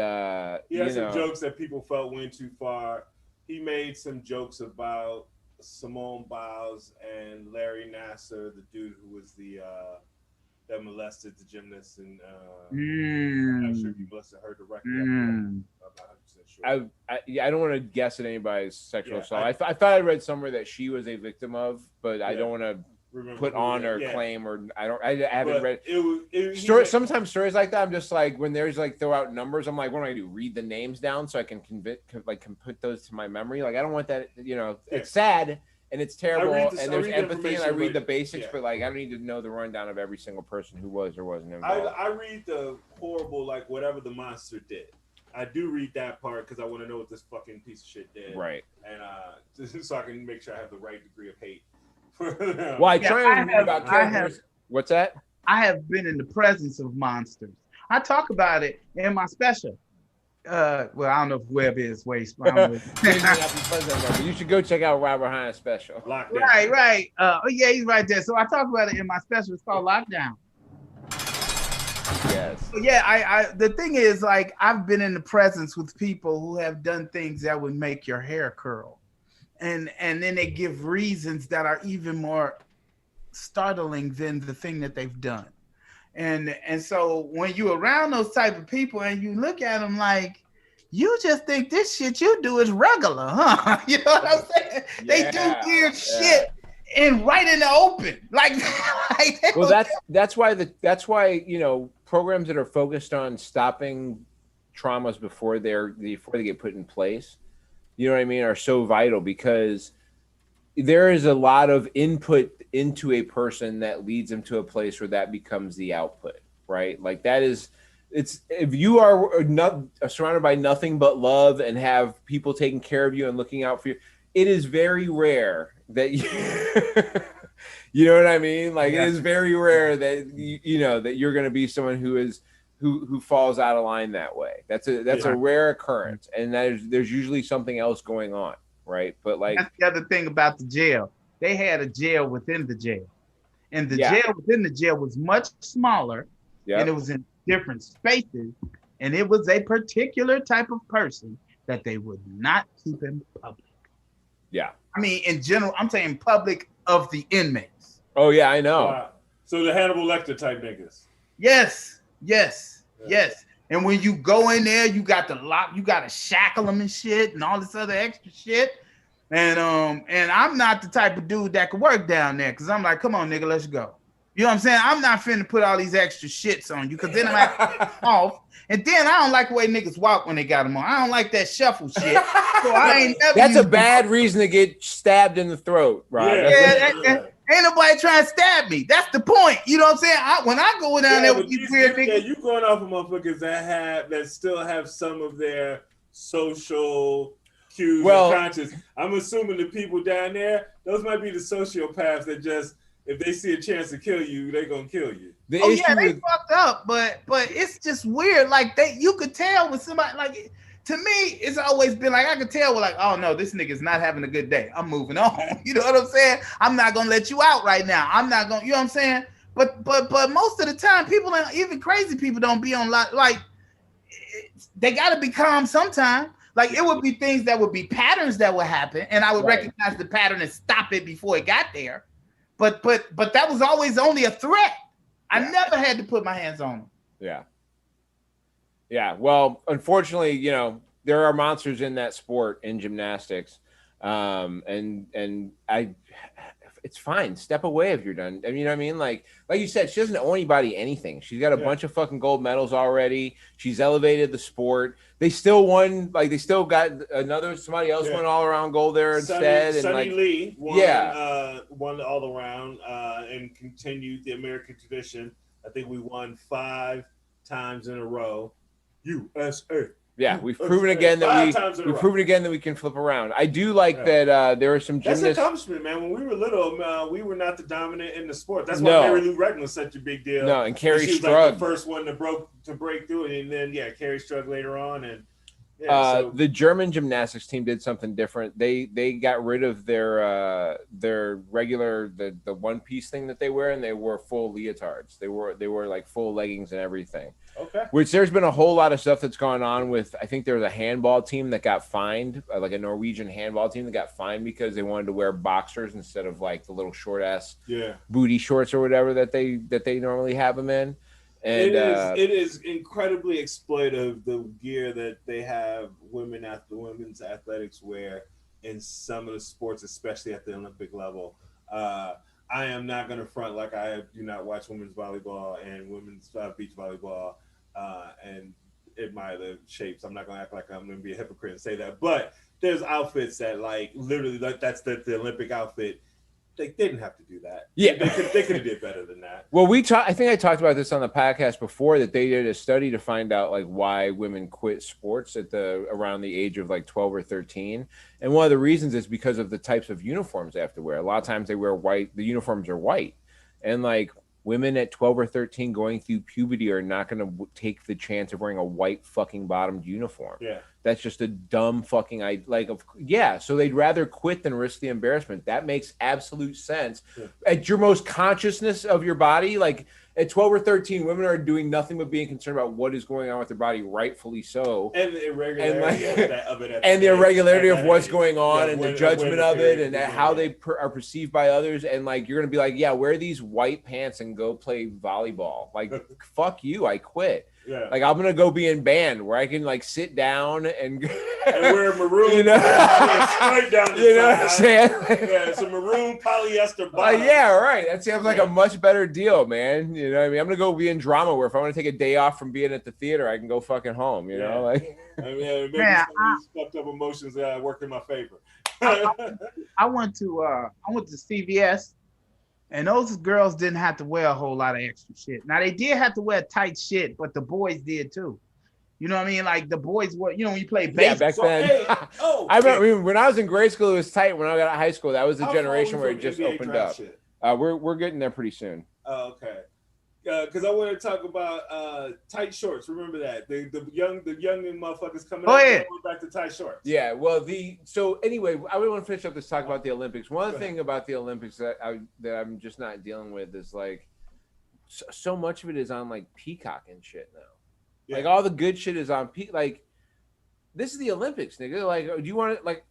he had some jokes that people felt went too far. He made some jokes about Simone Biles and Larry Nassar, the dude who was that molested the gymnast, and I'm not sure if you must have heard directly. I'm not 100% sure. I don't want to guess at anybody's sexual assault. I thought I read somewhere that she was a victim of, but I don't want to put on or claim, or I haven't read sometimes stories like that. I'm just like, when there's like throw out numbers, I'm like, what do I do? Read the names down so I can can put those to my memory. Like, I don't want that. It's sad and it's terrible, and there's empathy, and I read the basics, but like, I don't need to know the rundown of every single person who was or wasn't involved. I read the horrible, like, whatever the monster did. I do read that part because I want to know what this fucking piece of shit did, right? And so I can make sure I have the right degree of hate. Well, I try and read about characters. What's that? I have been in the presence of monsters. I talk about it in my special. Well, I don't know if Webb is waste. You should go check out Robert Hines' special. Lockdown. Right. Yeah, he's right there. So I talk about it in my special. It's called Lockdown. Yes. So yeah, I the thing is, like, I've been in the presence with people who have done things that would make your hair curl. And then they give reasons that are even more startling than the thing that they've done. And so when you're around those type of people and you look at them like, you just think this shit you do is regular, huh? You know what I'm saying? They do weird shit and right in the open. Like well, that's why programs that are focused on stopping traumas before they get put in place, you know what I mean, are so vital, because there is a lot of input into a person that leads them to a place where that becomes the output, right? Like, it's if you are not surrounded by nothing but love and have people taking care of you and looking out for you, it is very rare that you know what I mean? Like, it is very rare that that you're going to be someone who falls out of line that way. That's a rare occurrence, and there's usually something else going on, right? But like, that's the other thing about the jail. They had a jail within the jail, and the jail within the jail was much smaller, and it was in different spaces, and it was a particular type of person that they would not keep in public. Yeah. I mean, in general, I'm saying public of the inmates. Oh yeah, I know. So the Hannibal Lecter type niggas. Yes. And when you go in there, you got to shackle them and shit and all this other extra shit. And I'm not the type of dude that could work down there, because I'm like, come on, nigga, let's go. You know what I'm saying? I'm not finna put all these extra shits on you, because then I'm like off. And then I don't like the way niggas walk when they got them on. I don't like that shuffle shit. So I ain't never. That's a bad reason to get stabbed in the throat, right? Ain't nobody trying to stab me. That's the point. You know what I'm saying? When I go down there with these weird niggas. Yeah, you going off of motherfuckers that still have some of their social cues and conscience. I'm assuming the people down there, those might be the sociopaths that just, if they see a chance to kill you, they gonna kill you. They fucked up, but it's just weird. Like, you could tell when somebody, like, to me, it's always been like I could tell, like, oh no, this nigga's not having a good day. I'm moving on. You know what I'm saying? I'm not gonna let you out right now. I'm not gonna, you know what I'm saying? But most of the time, people, even crazy people, don't be on like they gotta be calm sometime. Like it would be things that would be patterns that would happen, and I would recognize the pattern and stop it before it got there. But that was always only a threat. I never had to put my hands on them. Yeah. Yeah. Well, unfortunately, you know, there are monsters in that sport in gymnastics. And it's fine. Step away if you're done. I mean, you know what I mean? Like you said, she doesn't owe anybody anything. She's got a bunch of fucking gold medals already. She's elevated the sport. They still won. Like they still got somebody else won all around gold there instead. Sunny and Lee won, won all around and continued the American tradition. I think we won 5 times in a row. USA. Yeah, we've proven again that we can flip around. I do like that there are some gymnasts. That's an accomplishment, man. When we were little, we were not the dominant in the sport. That's why Mary Lou Retton was such a big deal. No, and Carrie she was Strug, like the first one to break through, and then Carrie Strug later on, and the German gymnastics team did something different. They got rid of their regular the one piece thing that they wear, and they wore full leotards. They wore like full leggings and everything. Okay. Which there's been a whole lot of stuff that's gone on with. I think there was a handball team that got fined, like a Norwegian handball team that got fined because they wanted to wear boxers instead of like the little short ass booty shorts or whatever that they normally have them in. And it is incredibly exploitive, the gear that they have women's athletics wear in some of the sports, especially at the Olympic level. I am not going to front like I do not watch women's volleyball and women's beach volleyball and admire the shapes. I'm not going to act like I'm going to be a hypocrite and say that, but there's outfits that like literally that's the Olympic outfit. They didn't have to do that. Yeah, they could have did better than that. Well, I think I talked about this on the podcast before, that they did a study to find out like why women quit sports around the age of like 12 or 13, and one of the reasons is because of the types of uniforms they have to wear. A lot of times they wear white. The uniforms are white, and like women at 12 or 13 going through puberty are not going to take the chance of wearing a white fucking bottomed uniform. Yeah. That's just a dumb fucking so they'd rather quit than risk the embarrassment. That makes absolute sense. Yeah. At your most consciousness of your body, like at 12 or 13, women are doing nothing but being concerned about what is going on with their body, rightfully so. And the irregularity of what's going on and the judgment of it and how they are perceived by others. And like, you're going to be like, yeah, wear these white pants and go play volleyball. Like, fuck you, I quit. Yeah. Like I'm gonna go be in band where I can like sit down and wear maroon, you know, straight down the you know what I'm saying? It's a maroon polyester bottom. Yeah, right. That seems like a much better deal, man. You know what I mean? I'm gonna go be in drama where if I want to take a day off from being at the theater, I can go fucking home. You know, like maybe some of these fucked up emotions that work in my favor. I went to CVS. And those girls didn't have to wear a whole lot of extra shit. Now they did have to wear tight shit, but the boys did too. You know what I mean? Like the boys were, you know, when you play baseball. Yeah, back then. I remember when I was in grade school, it was tight. When I got out of high school, that was the generation where it just opened up. We're getting there pretty soon. Oh, okay. Because I want to talk about tight shorts. Remember that the young motherfuckers coming up going back to tight shorts. Yeah. Well, so anyway, I would want to finish up this talk about the Olympics. One thing about the Olympics that I'm just not dealing with is like so much of it is on like Peacock and shit now. Yeah. Like all the good shit is on like this is the Olympics, nigga. Like, do you want to like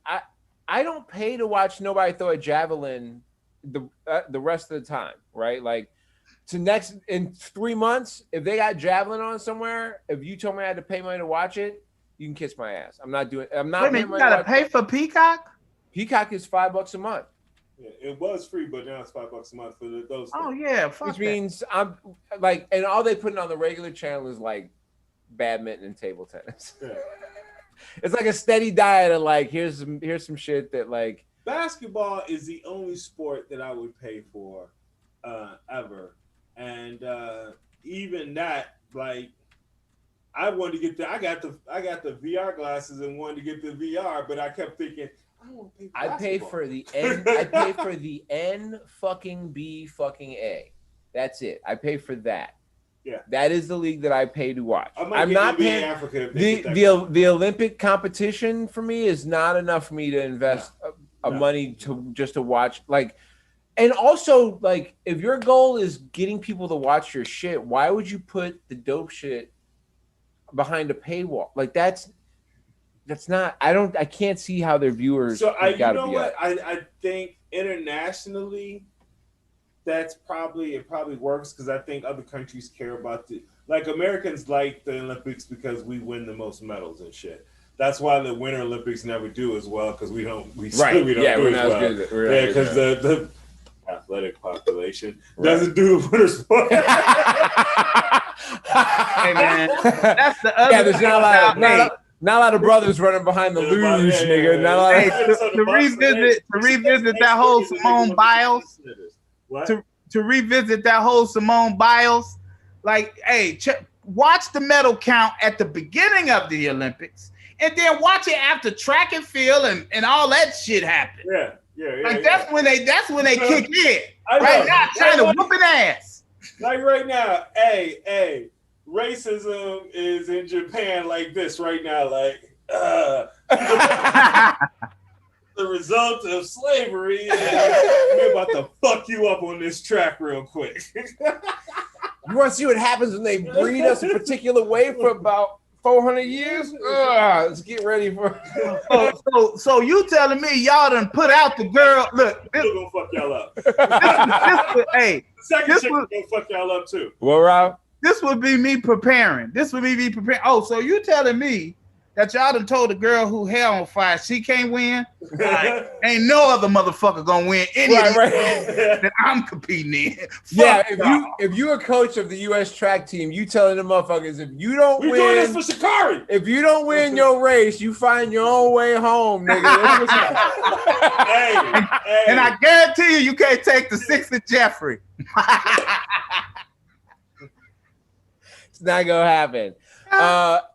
I don't pay to watch nobody throw a javelin the rest of the time, right? Like. So in 3 months, if they got javelin on somewhere, if you told me I had to pay money to watch it, you can kiss my ass. I'm not. Wait a minute, you gotta pay for Peacock? Peacock is $5 a month. Yeah, it was free, but now it's $5 a month for those. Oh yeah, fuck which means I'm like, and all they put on the regular channel is like badminton and table tennis. Yeah. It's like a steady diet of like here's some shit that like. Basketball is the only sport that I would pay for ever. And even that, like, I wanted to get I got the VR glasses and wanted to get the VR, but I kept thinking, I don't want to pay for basketball. I pay for the N. I pay for the N fucking B fucking A. That's it. I pay for that. Yeah. That is the league that I pay to watch. I might I'm get not NBA paying. Africa if they get that going. The Olympic competition for me is not enough for me to invest money to just to watch. Like, and also, like, if your goal is getting people to watch your shit, why would you put the dope shit behind a paywall? Like, that's not. I can't see how their viewers. So you gotta know be what? at. I think internationally, it probably works because I think other countries care about like Americans like the Olympics because we win the most medals and shit. That's why the Winter Olympics never do as well because we don't do as well. Yeah, because the athletic population doesn't do winter sport. Hey man, that's the other. Yeah, there's not a lot of brothers running behind the luge, nigga. Not a lot of... to revisit that whole Simone Biles. What? To revisit that whole Simone Biles, like, hey, watch the medal count at the beginning of the Olympics, and then watch it after track and field and all that shit happened. Yeah. That's when they kick in. Right now, trying to whoop an ass. Like right now, hey, racism is in Japan like this right now, like the result of slavery is we're about to fuck you up on this track real quick. You want to see what happens when they breed us a particular way for about 400 years? Let's get ready for. So you telling me y'all done put out the girl? Look, this gonna fuck y'all up. Hey, the second chick gonna fuck y'all up too. Well, Rob, this would be me preparing. Oh, so you telling me that y'all done told the girl who hell on fire she can't win? Ain't no other motherfucker gonna win any that I'm competing in. Yeah, if you a coach of the U.S. track team, you telling the motherfuckers if you don't win, doing this for Shikari. If you don't win your race, you find your own way home, nigga. Hey. And I guarantee you can't take the 6th of Jeffrey. It's not gonna happen.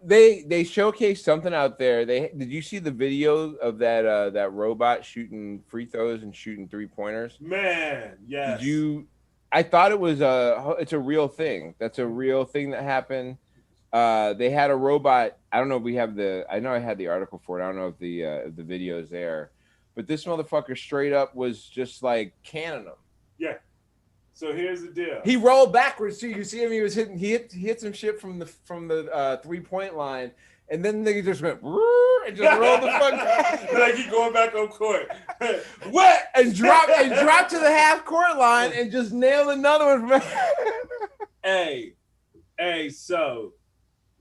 They showcased something out there. Did you see the video of that robot shooting free throws and shooting 3-pointers? Man, yes. Did you? I thought it was it's a real thing. That's a real thing that happened. They had a robot. I don't know if we have I know I had the article for it. I don't know if the video is there, but this motherfucker straight up was just like canning them. Yeah. So here's the deal. He rolled backwards too. You see him. He was hitting. He hit some shit from the 3-point line, and then they just went and just rolled the fuck. Like he going back on court. What? And dropped to the half court line and just nailed another one. Hey, so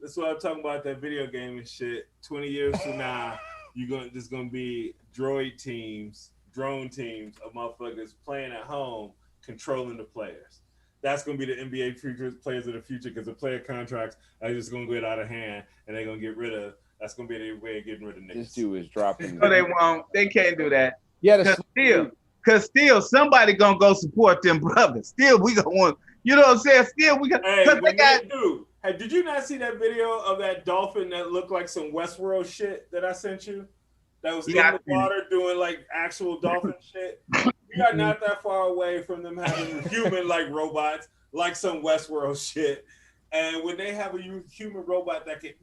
that's what I'm talking about. That video game and shit. 20 years from now, there's gonna be drone teams of motherfuckers playing at home, controlling the players. That's going to be the NBA players of the future because the player contracts are just going to get out of hand and they're going to get rid of. That's going to be their way of getting rid of niggas. This dude is dropping. No, they won't. They can't do that. Yeah, because still somebody going to go support them brothers. Still, we going to want. You know what I'm saying? Still, we got. Hey, did you not see that video of that dolphin that looked like some Westworld shit that I sent you? That was in the water doing like actual dolphin shit. We are not that far away from them having human-like robots, like some Westworld shit. And when they have a human robot that can,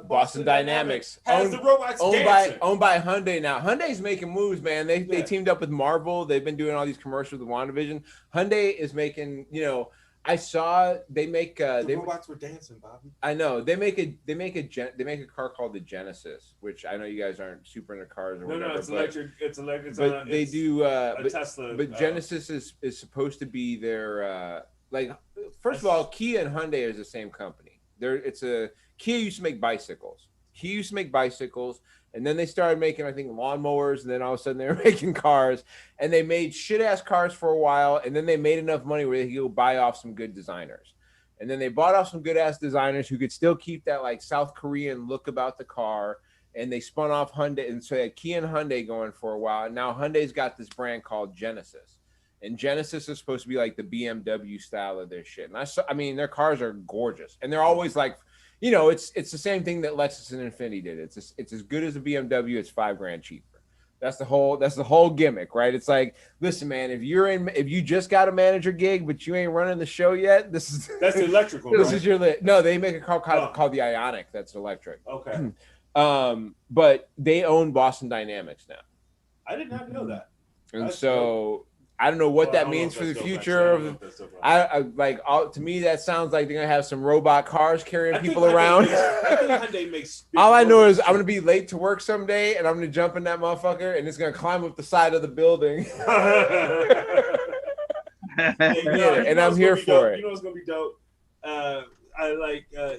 Boston Dynamics has the robots owned by Hyundai now. Hyundai's making moves, man. They teamed up with Marvel. They've been doing all these commercials with WandaVision. Hyundai is making, I saw they make the robots were dancing, Bobby. I know they make a car called the Genesis, which I know you guys aren't super into cars or whatever. No, it's electric. It's electric. But they do. Tesla. But Genesis is supposed to be their First of all, Kia and Hyundai is the same company. Kia used to make bicycles. And then they started making, I think, lawnmowers, and then all of a sudden they were making cars, and they made shit-ass cars for a while, and then they made enough money where they could go buy off some good designers. And then they bought off some good-ass designers who could still keep that, like, South Korean look about the car, and they spun off Hyundai, and so they had Kia and Hyundai going for a while, and now Hyundai's got this brand called Genesis. And Genesis is supposed to be like the BMW style of their shit. And their cars are gorgeous, and they're always like, it's the same thing that Lexus and Infiniti did. It's as good as a BMW. It's $5,000 cheaper. That's the whole gimmick, right? It's like, listen, man, if you just got a manager gig, but you ain't running the show yet, that's the electrical. This right? is your No, they make a car called the Ionic. That's electric. Okay. But they own Boston Dynamics now. I did not know that. And That's so dope. I don't know what Well, I that don't know means if for the that's dope, future. actually. I don't know if that's dope or not. I like to me that sounds like they're gonna have some robot cars carrying I think people around. I think Hyundai makes. All I know is I'm gonna be late to work someday, and I'm gonna jump in that motherfucker, and it's gonna climb up the side of the building. And I'm here for it. You know what's gonna be dope? I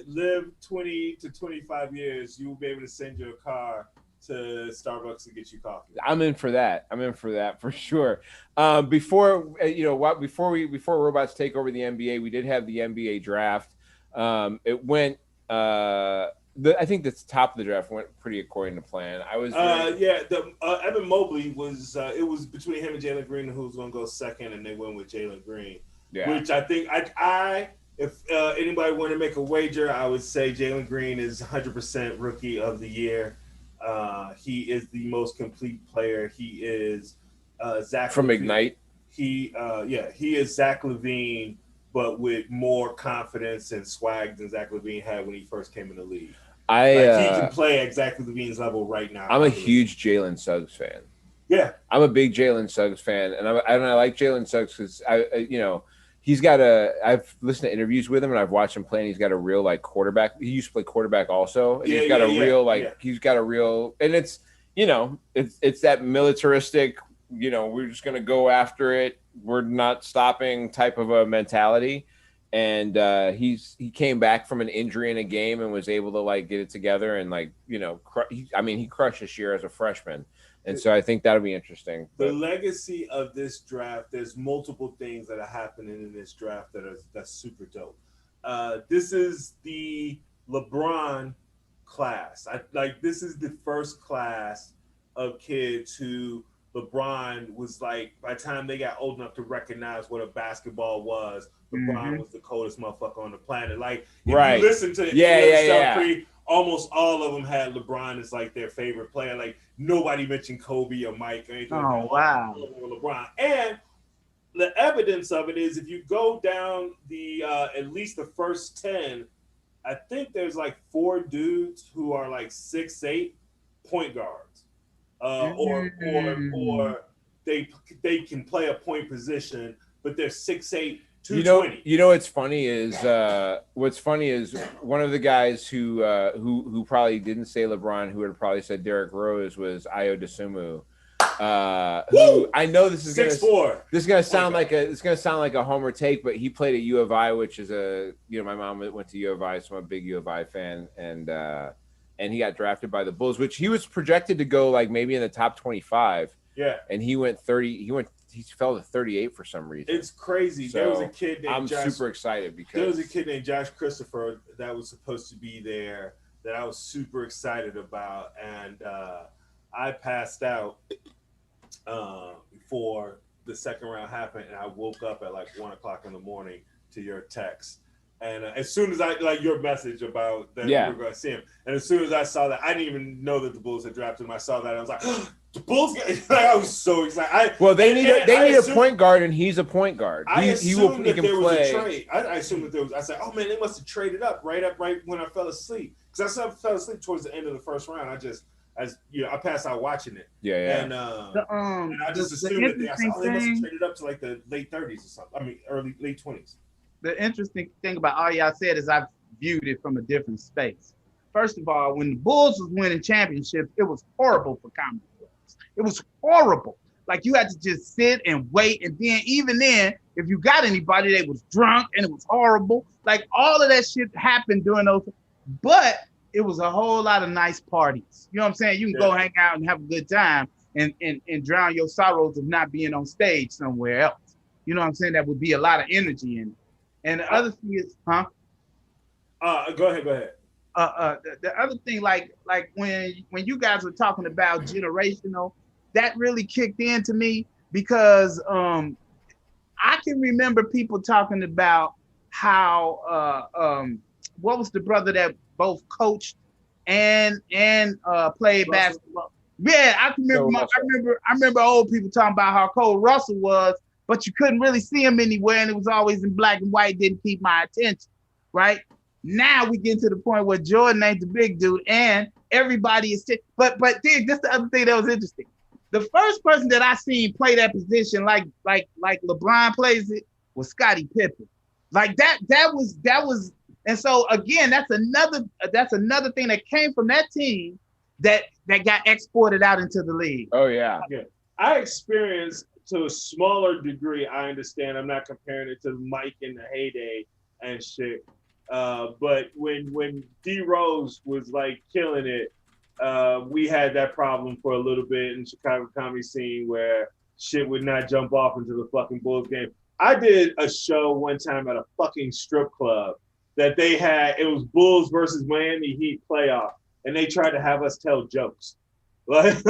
live 20 to 25 years. You will be able to send your car to Starbucks to get you coffee. I'm in for that for sure. Before robots take over the NBA, we did have the NBA draft. It went. I think the top of the draft went pretty according to plan. I was. Evan Mobley was. It was between him and Jalen Green who was going to go second, and they went with Jalen Green. Yeah. Which I think if anybody wanted to make a wager, I would say Jalen Green is 100% rookie of the year. He is the most complete player. He is Zach from LaVine. Ignite. He is Zach LaVine, but with more confidence and swag than Zach LaVine had when he first came in the league. He can play at Zach LaVine's level right now. I'm a huge Jalen Suggs fan. Yeah, I'm a big Jalen Suggs fan, and I like Jalen Suggs because I've listened to interviews with him and I've watched him play, and he's got a real like quarterback. He used to play quarterback also. And he's got a real, and it's that militaristic, we're just going to go after it. We're not stopping type of a mentality. And he came back from an injury in a game and was able to like get it together and he crushed this year as a freshman. And so I think that'll be interesting. The legacy of this draft, there's multiple things that are happening in this draft that's super dope. This is the LeBron class. This is the first class of kids who LeBron was like, by the time they got old enough to recognize what a basketball was, LeBron was the coldest motherfucker on the planet. Like, if you listen to almost all of them had LeBron as like their favorite player. Like, nobody mentioned Kobe or Mike or anything. Oh, wow. LeBron. And the evidence of it is if you go down the at least the first 10, I think there's like 4 dudes who are like 6'8" point guards. Or they can play a point position, but they're 6'8", 220. What's funny is one of the guys who probably didn't say LeBron, who would probably said Derrick Rose, was Ayo Dosunmu. Who I know this is 6'4". This is gonna sound like a homer take, but he played at U of I, which is my mom went to U of I, so I'm a big U of I fan, and he got drafted by the Bulls, which he was projected to go like maybe in the top 25. Yeah. And he went 30. He fell to 38 for some reason. It's crazy. So there was a kid named super excited because there was a kid named Josh Christopher that was supposed to be there that I was super excited about, and I passed out before the second round happened, and I woke up at like 1:00 in the morning to your text. And as soon as your message about that we were going to see him, and as soon as I saw that, I didn't even know that the Bulls had drafted him. I saw that, I was like, the Bulls! I was so excited. They need a point guard, and he's a point guard. I assumed that there was a trade. I assumed that there was. I said, oh man, they must have traded up right when I fell asleep, because I fell asleep towards the end of the first round. I passed out watching it. Yeah. And I just assumed that they must have traded up to like the late 30s or something. I mean, late 20s. The interesting thing about all y'all said is I've viewed it from a different space. First of all, when the Bulls was winning championships, it was horrible for comedy clubs. It was horrible. Like, you had to just sit and wait. And then even then, if you got anybody, they was drunk and it was horrible. Like, all of that shit happened during those. But it was a whole lot of nice parties. You know what I'm saying? You can go hang out and have a good time and drown your sorrows of not being on stage somewhere else. You know what I'm saying? That would be a lot of energy in it. And the other thing is, Go ahead. The other thing, like when you guys were talking about generational, that really kicked into me because I can remember people talking about how what was the brother that both coached and played basketball? Yeah, I can remember. So I remember old people talking about how cold Russell was, but you couldn't really see him anywhere, and it was always in black and white. Didn't keep my attention. Right now, we get to the point where Jordan ain't the big dude, and everybody is. But dude, this the other thing that was interesting. The first person that I seen play that position like LeBron plays it was Scottie Pippen. Like that was, and so again, that's another thing that came from that team that got exported out into the league. Oh yeah. I experienced to a smaller degree. I understand. I'm not comparing it to Mike in the heyday and shit. But when D Rose was like killing it, we had that problem for a little bit in Chicago comedy scene where shit would not jump off into the fucking Bulls game. I did a show one time at a fucking strip club that they had. It was Bulls versus Miami Heat playoff, and they tried to have us tell jokes. Like,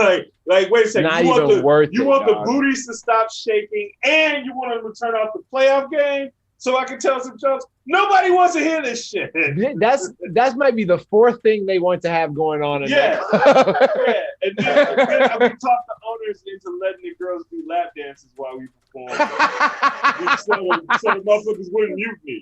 wait a second. Not even worth it. You want dog. the booties to stop shaking, and you want them to turn off the playoff game so I can tell some jokes. Nobody wants to hear this shit. That might be the fourth thing they want to have going on. Yeah. Yeah. And then we talked the owners into letting the girls do lap dances while we perform. so the motherfuckers wouldn't mute me.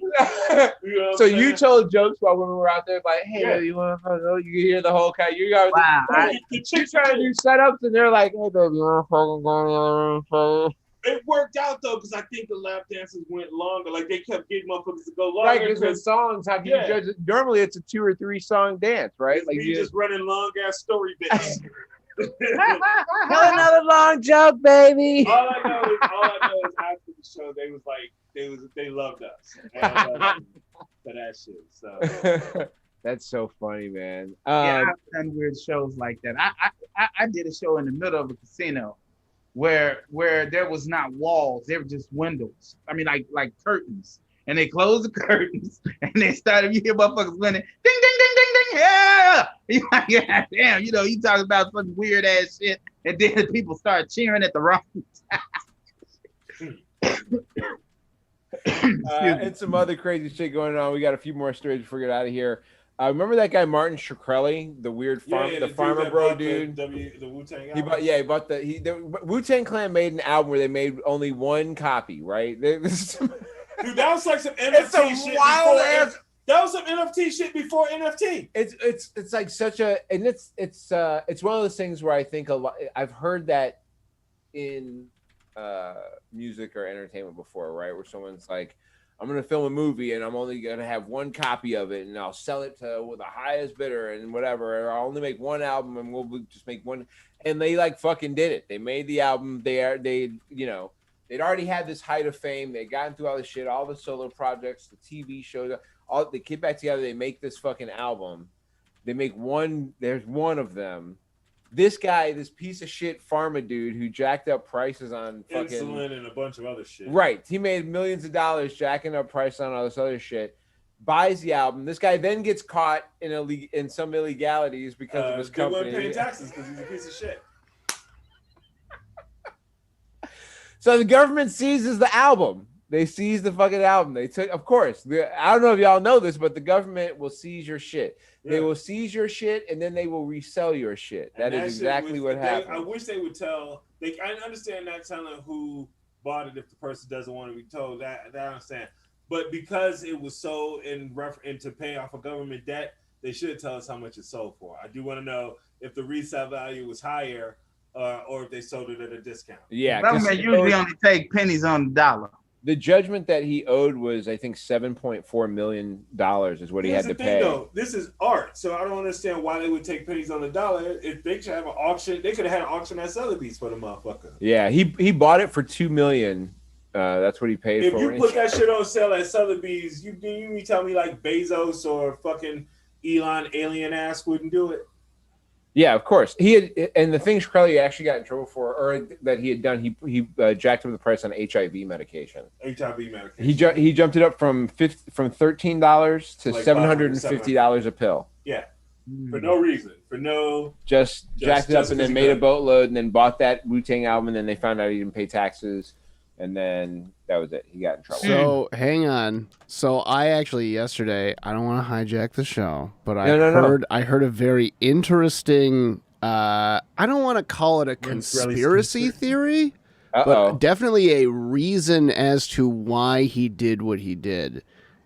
You know So you told jokes while women were out there, like, "Hey, Yeah. baby, you want to?" You hear the whole kind. You guys, Wow. The chicks trying to do setups, and they're like, "Hey, baby, you want to fucking go in the other room?" it worked out though, because I think the lap dances went longer. Like they kept getting motherfuckers to go longer. Right, because with songs, how do you Yeah. judge it? Normally, it's a 2 or 3 song dance, right? Like you just running long ass story bits. tell another long joke, baby. all I know is after the show they was like they loved us for that shit. So That's so funny, man. Yeah, I've done weird shows like that. I did a show in the middle of a casino where there was not walls, they were just windows. I mean, like curtains. And they closed the curtains and they started, you hear motherfuckers winning, ding, ding, ding, ding, ding, yeah. You're like, yeah, damn, you know, you talking about some weird ass shit, and then people start cheering at the wrong time. And some other crazy shit going on. We got a few more stories before we get out of here. Remember that guy Martin Shkreli, the weird farmer bro dude? The Wu-Tang He bought the Wu-Tang Clan made an album where they made only one copy, right? Dude, that was like some It's NFT a shit. wild ass. That was some NFT shit before NFT. It's like such a, and it's one of those things where I think a lot. I've heard that in music or entertainment before, right? Where someone's like, I'm going to film a movie and I'm only going to have one copy of it and I'll sell it to the highest bidder and whatever. Or I'll only make one album and we'll just make one. And they like fucking did it. They made the album. They'd already had this height of fame. They gotten through all this shit, all the solo projects, the TV shows, they get back together. They make this fucking album. They make one. There's one of them. This guy, this piece of shit pharma dude who jacked up prices on fucking insulin and a bunch of other shit. Right. He made millions of dollars jacking up prices on all this other shit. Buys the album. This guy then gets caught in some illegalities because of his company. They weren't paying taxes because he's a piece of shit. So the government seizes the album. They seize the fucking album. They took, of course. I don't know if y'all know this, but the government will seize your shit. Yeah. They will seize your shit and then they will resell your shit. That is exactly what happened. I wish they would tell. I understand not telling who bought it if the person doesn't want to be told. That I understand. But because it was sold to pay off a government debt, they should tell us how much it sold for. I do want to know if the resale value was higher or if they sold it at a discount. Yeah, government usually only take pennies on the dollar. The judgment that he owed was, I think, $7.4 million is what he had to pay. Though, this is art, so I don't understand why they would take pennies on the dollar. If they should have an auction, they could have had an auction at Sotheby's for the motherfucker. Yeah, he bought it for $2 million. That's what he paid for. If you put that shit on sale at Sotheby's, you tell me like Bezos or fucking Elon alien ass wouldn't do it. Yeah, of course. He had, and the thing Shkreli actually got in trouble for, or that he had done, he jacked up the price on HIV medication. HIV medication. He jumped it up from $13 to like $750 a pill. Yeah, for no reason, just jacked it up and then made a boatload and then bought that Wu-Tang album and then they found out he didn't pay taxes. And then that was it. He got in trouble. So hang on. So I actually yesterday, I don't want to hijack the show, but I heard a very interesting I don't want to call it a conspiracy theory, but definitely a reason as to why he did what he did.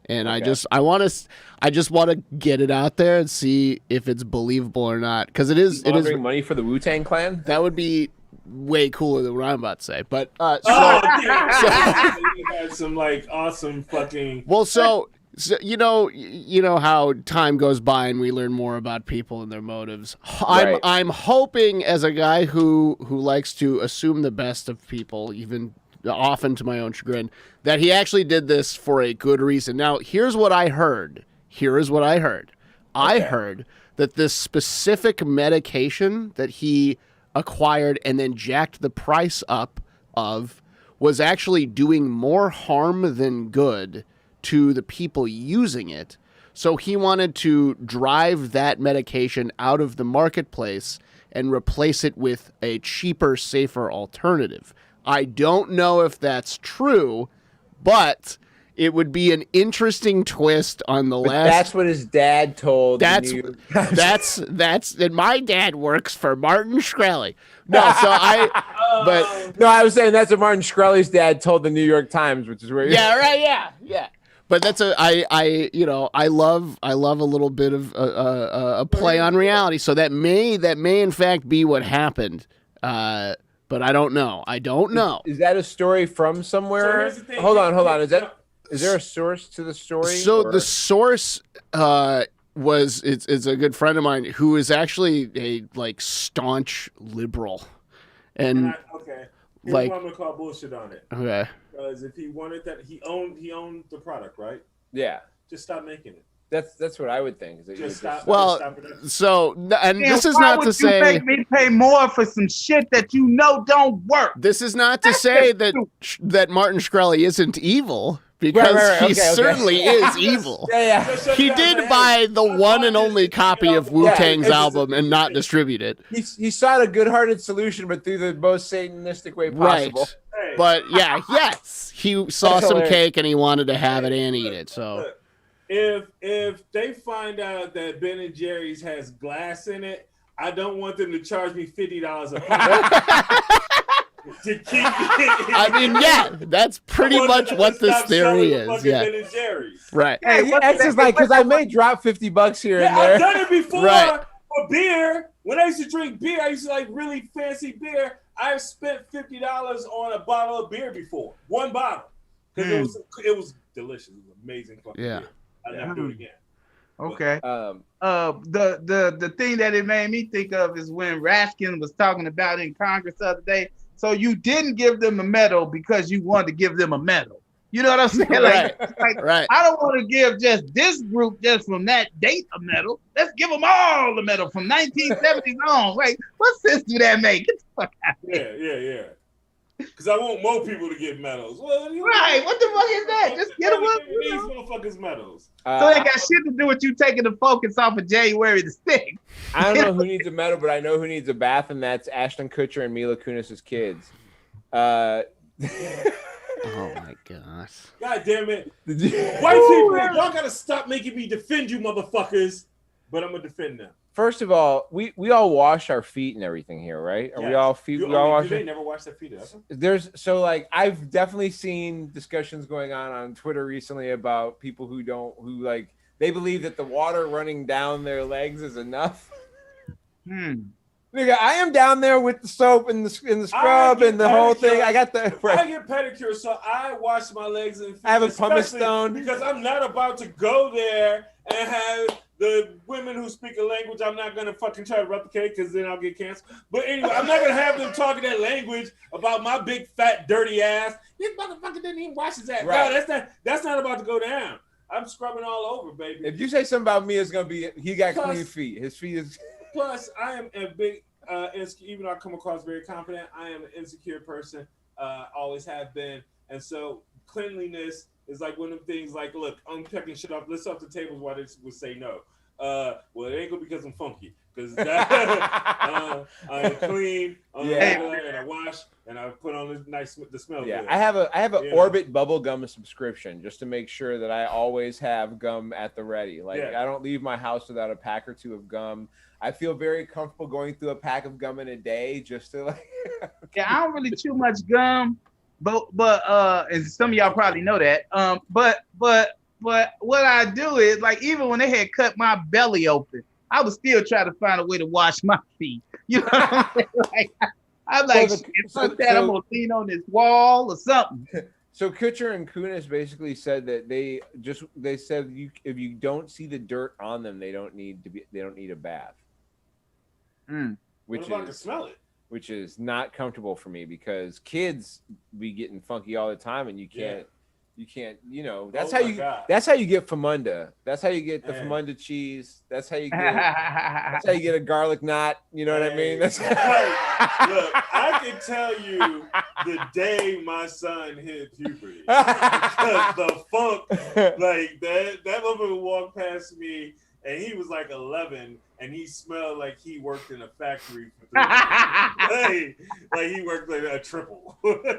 And I just want to get it out there and see if it's believable or not, because it is money for the Wu-Tang Clan. That would be way cooler than what I'm about to say. But you had some like awesome fucking. Well, so you know how time goes by and we learn more about people and their motives. Right. I'm hoping, as a guy who likes to assume the best of people, even often to my own chagrin, that he actually did this for a good reason. Now, here's what I heard. I heard that this specific medication that he acquired and then jacked the price up of was actually doing more harm than good to the people using it. So he wanted to drive that medication out of the marketplace and replace it with a cheaper, safer alternative. I don't know if that's true, but it would be an interesting twist on the last. That's what his dad told. That's and my dad works for Martin Shkreli. No, so I was saying that's what Martin Shkreli's dad told the New York Times, which is where. Yeah. But that's I love a little bit of a play on reality. So that may in fact be what happened. But I don't know. Is that a story from somewhere? So hold on. Is there a source to the story? So the source it's a good friend of mine who is actually a like staunch liberal, and okay. Like, I'm gonna call bullshit on it. Okay. Because if he wanted that, he owned the product, right? Yeah. Just stop making it. That's what I would think. Is that Just stop. Well, so and Man, this is why not would to you say make me pay more for some shit that you know don't work. this is not to say that Martin Shkreli isn't evil, because he certainly is evil. Yeah. He did buy the one and only copy of Wu-Tang's album and not distribute it. He sought a good-hearted solution, but through the most satanistic way possible. Right. But yes, he saw some cake and he wanted to have it and eat it. So if they find out that Ben and Jerry's has glass in it, I don't want them to charge me $50 a piece. To keep I mean, yeah, that's pretty much what this theory is. Yeah. Ben and Jerry's. Right. Hey, it's just like, because I may drop $50 here and there. I've done it before Right. for beer. When I used to drink beer, I used to like really fancy beer. I've spent $50 on a bottle of beer before. One bottle. Because it was delicious. It was amazing fucking beer. I'll never do it again. Okay. The thing that it made me think of is when Raskin was talking about in Congress the other day. So you didn't give them a medal because you wanted to give them a medal. You know what I'm saying? Right. I don't want to give just this group just from that date a medal. Let's give them all the medal from 1970s on. Wait, what sense do that make? Get the fuck out of here. Yeah. Because I want more people to get medals. Well, Right. What the fuck is that? Just get them up. These motherfuckers medals. So they got shit to do with you taking the focus off of January the 6th. I don't know who needs a medal, but I know who needs a bath, and that's Ashton Kutcher and Mila Kunis's kids. Oh my gosh. God damn it. White people, y'all gotta stop making me defend you motherfuckers. But I'm gonna defend them. First of all, we all wash our feet and everything here, right? Are we all feet? We all wash. They never wash their feet. I've definitely seen discussions going on Twitter recently about people who they believe that the water running down their legs is enough. Nigga, I am down there with the soap and the scrub and the whole thing. I get pedicures, so I wash my legs and feet. I have a pumice stone because I'm not about to go there and have the women who speak a language I'm not gonna fucking try to replicate because then I'll get canceled. But anyway, I'm not gonna have them talking that language about my big fat dirty ass. This motherfucker didn't even wash his ass. Right. No, that's not about to go down. I'm scrubbing all over, baby. If you say something about me, it's gonna be he got clean feet. His feet is. Plus, I am a big, even though I come across very confident, I am an insecure person, always have been. And so cleanliness is like one of the things like, look, I'm checking shit off. Let's off the tables why they would say no. Well, it ain't gonna be because I'm funky, because I'm clean, and I wash, and I put on the smell. Yeah, good. I have a Orbit bubble gum subscription just to make sure that I always have gum at the ready. Like I don't leave my house without a pack or two of gum. I feel very comfortable going through a pack of gum in a day just to like. Yeah, I don't really chew much gum, but and some of y'all probably know that. But what I do is, like, even when they had cut my belly open, I would still try to find a way to wash my feet. You know what I'm saying? Like, I'm like, I'm gonna lean on this wall or something. So Kutcher and Kunis basically said that they said if you don't see the dirt on them, they don't need a bath. Which I can smell it. Which is not comfortable for me because kids be getting funky all the time, and you can't. That's how you get famunda. That's how you get the famunda cheese. That's how you get a garlic knot. You know what I mean? That's look, I can tell you the day my son hit puberty. Because the funk, like that woman walked past me and he was like 11 and he smelled like he worked in a factory for 3 days. like he worked like a triple.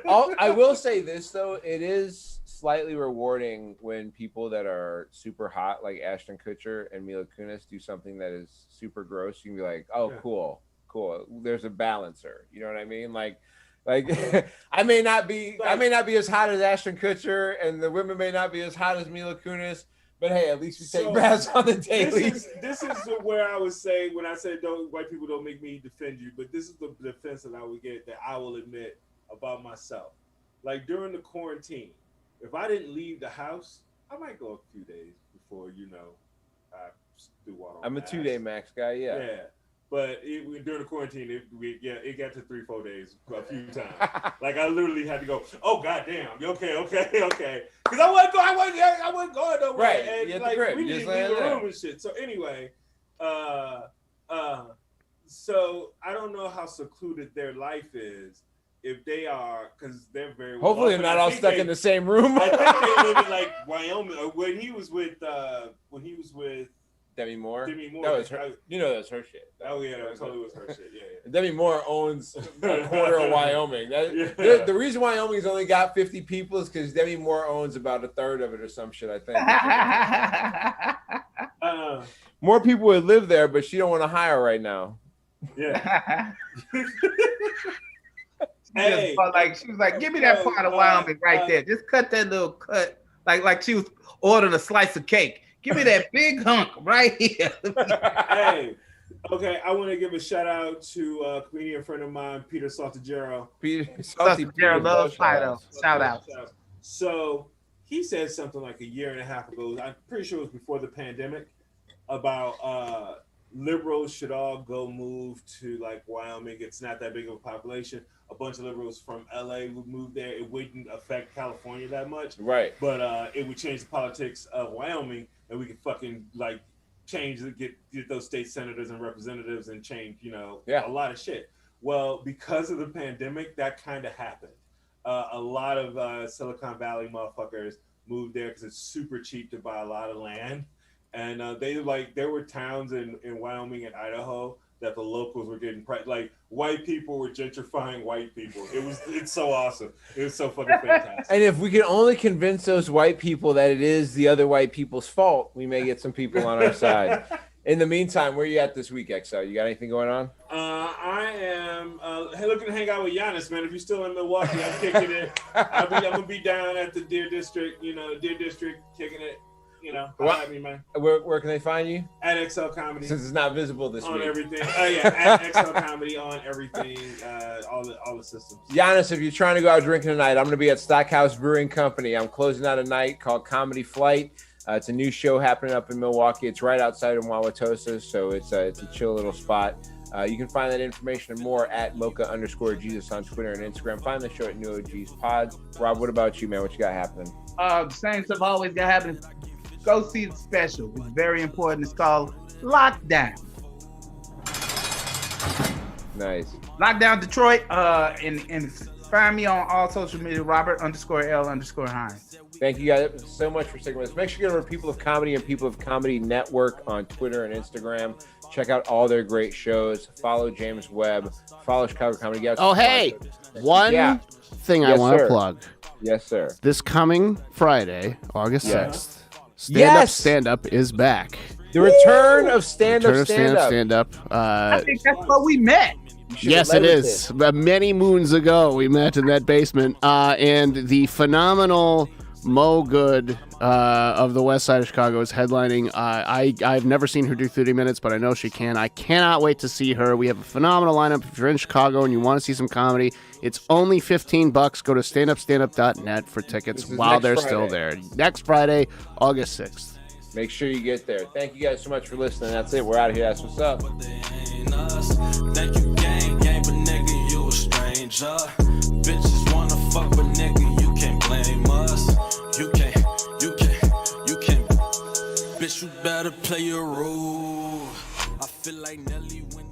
I will say this though, it is slightly rewarding when people that are super hot like Ashton Kutcher and Mila Kunis do something that is super gross. You can be like, oh, cool. There's a balancer. You know what I mean? Like I may not be as hot as Ashton Kutcher, and the women may not be as hot as Mila Kunis. But hey, at least we take baths on the daily. This is where I would say when I said white people don't make me defend you, but this is the defense that I would get that I will admit about myself. Like during the quarantine, if I didn't leave the house, I might go a few days before I do water. I'm a 2-day max guy, yeah. Yeah. But during the quarantine, it got to 3-4 days a few times. Like I literally had to go. Oh goddamn! Okay. Because I wasn't going nowhere. Right. And like we didn't leave the room and shit. So anyway, so I don't know how secluded their life is. If they are, because they're very hopefully they're not all stuck in the same room. I think they live in like Wyoming. Or when he was with Demi Moore. That was her. That was her shit. Oh yeah, that totally was her shit. Yeah. Demi Moore owns a quarter of Wyoming. The reason Wyoming's only got 50 people is because Demi Moore owns about a third of it or some shit. I think. More people would live there, but she don't want to hire right now. Yeah. She was like, give me that part of Wyoming right there. Just cut that little cut, like she was ordering a slice of cake. Give me that big hunk right here. Hey, okay. I want to give a shout out to a comedian friend of mine, Peter Saltagero. Saltagero loves Fido. Shout out. So he said something like a year and a half ago. I'm pretty sure it was before the pandemic about liberals should all go move to like Wyoming. It's not that big of a population. A bunch of liberals from LA would move there. It wouldn't affect California that much. Right. But it would change the politics of Wyoming, and we could fucking like get those state senators and representatives and change, a lot of shit. Well, because of the pandemic, that kind of happened. A lot of Silicon Valley motherfuckers moved there because it's super cheap to buy a lot of land. And there were towns in Wyoming and Idaho that the locals were getting like white people were gentrifying white people. It's so awesome. It was so fucking fantastic. And if we can only convince those white people that it is the other white people's fault, we may get some people on our side. In the meantime, where are you at this week, XL? You got anything going on? I am looking to hang out with Giannis, man. If you're still in Milwaukee, I'm kicking it. I'm gonna be down at the Deer District, kicking it. At me, man. Where can they find you? At XL Comedy. Since it's not visible this on week. On everything. Oh yeah, at XL Comedy on everything, all the systems. Giannis, if you're trying to go out drinking tonight, I'm going to be at Stockhouse Brewing Company. I'm closing out a night called Comedy Flight. It's a new show happening up in Milwaukee. It's right outside of Wauwatosa, so it's a chill little spot. You can find that information and more at Mocha_Jesus on Twitter and Instagram. Find the show at New OG's Pod. Rob, what about you, man? What you got happening? The same stuff always got happening. Go see the special. It's very important. It's called Lockdown. Nice. Lockdown Detroit. And find me on all social media, Robert_L_Hines. Thank you guys so much for sticking with us. Make sure you go to People of Comedy and People of Comedy Network on Twitter and Instagram. Check out all their great shows. Follow James Webb. Follow Chicago Comedy Guys. Oh, hey, one thing I Yes, want to sir. plug. Yes, sir. This coming Friday, August 6th, Yes. Stand Up is back. The return of stand-up, Return of stand-up. Stand Up. I think that's where we met. You should Yes, have it led is. Many moons ago, we met in that basement. And the phenomenal Mo Good of the West Side of Chicago is headlining. I've never seen her do 30 minutes, but I know she can. I cannot wait to see her. We have a phenomenal lineup. If you're in Chicago and you want to see some comedy, it's only $15. Go to standupstandup.net for tickets while they're still there. Next Friday, August 6th. Make sure you get there. Thank you guys so much for listening. That's it. We're out of here. That's what's up. Thank you, gang, but nigga, you a stranger. Bitches wanna fuck, but nigga, you can't blame us. You can't. Bitch, you better play your role. I feel like Nelly when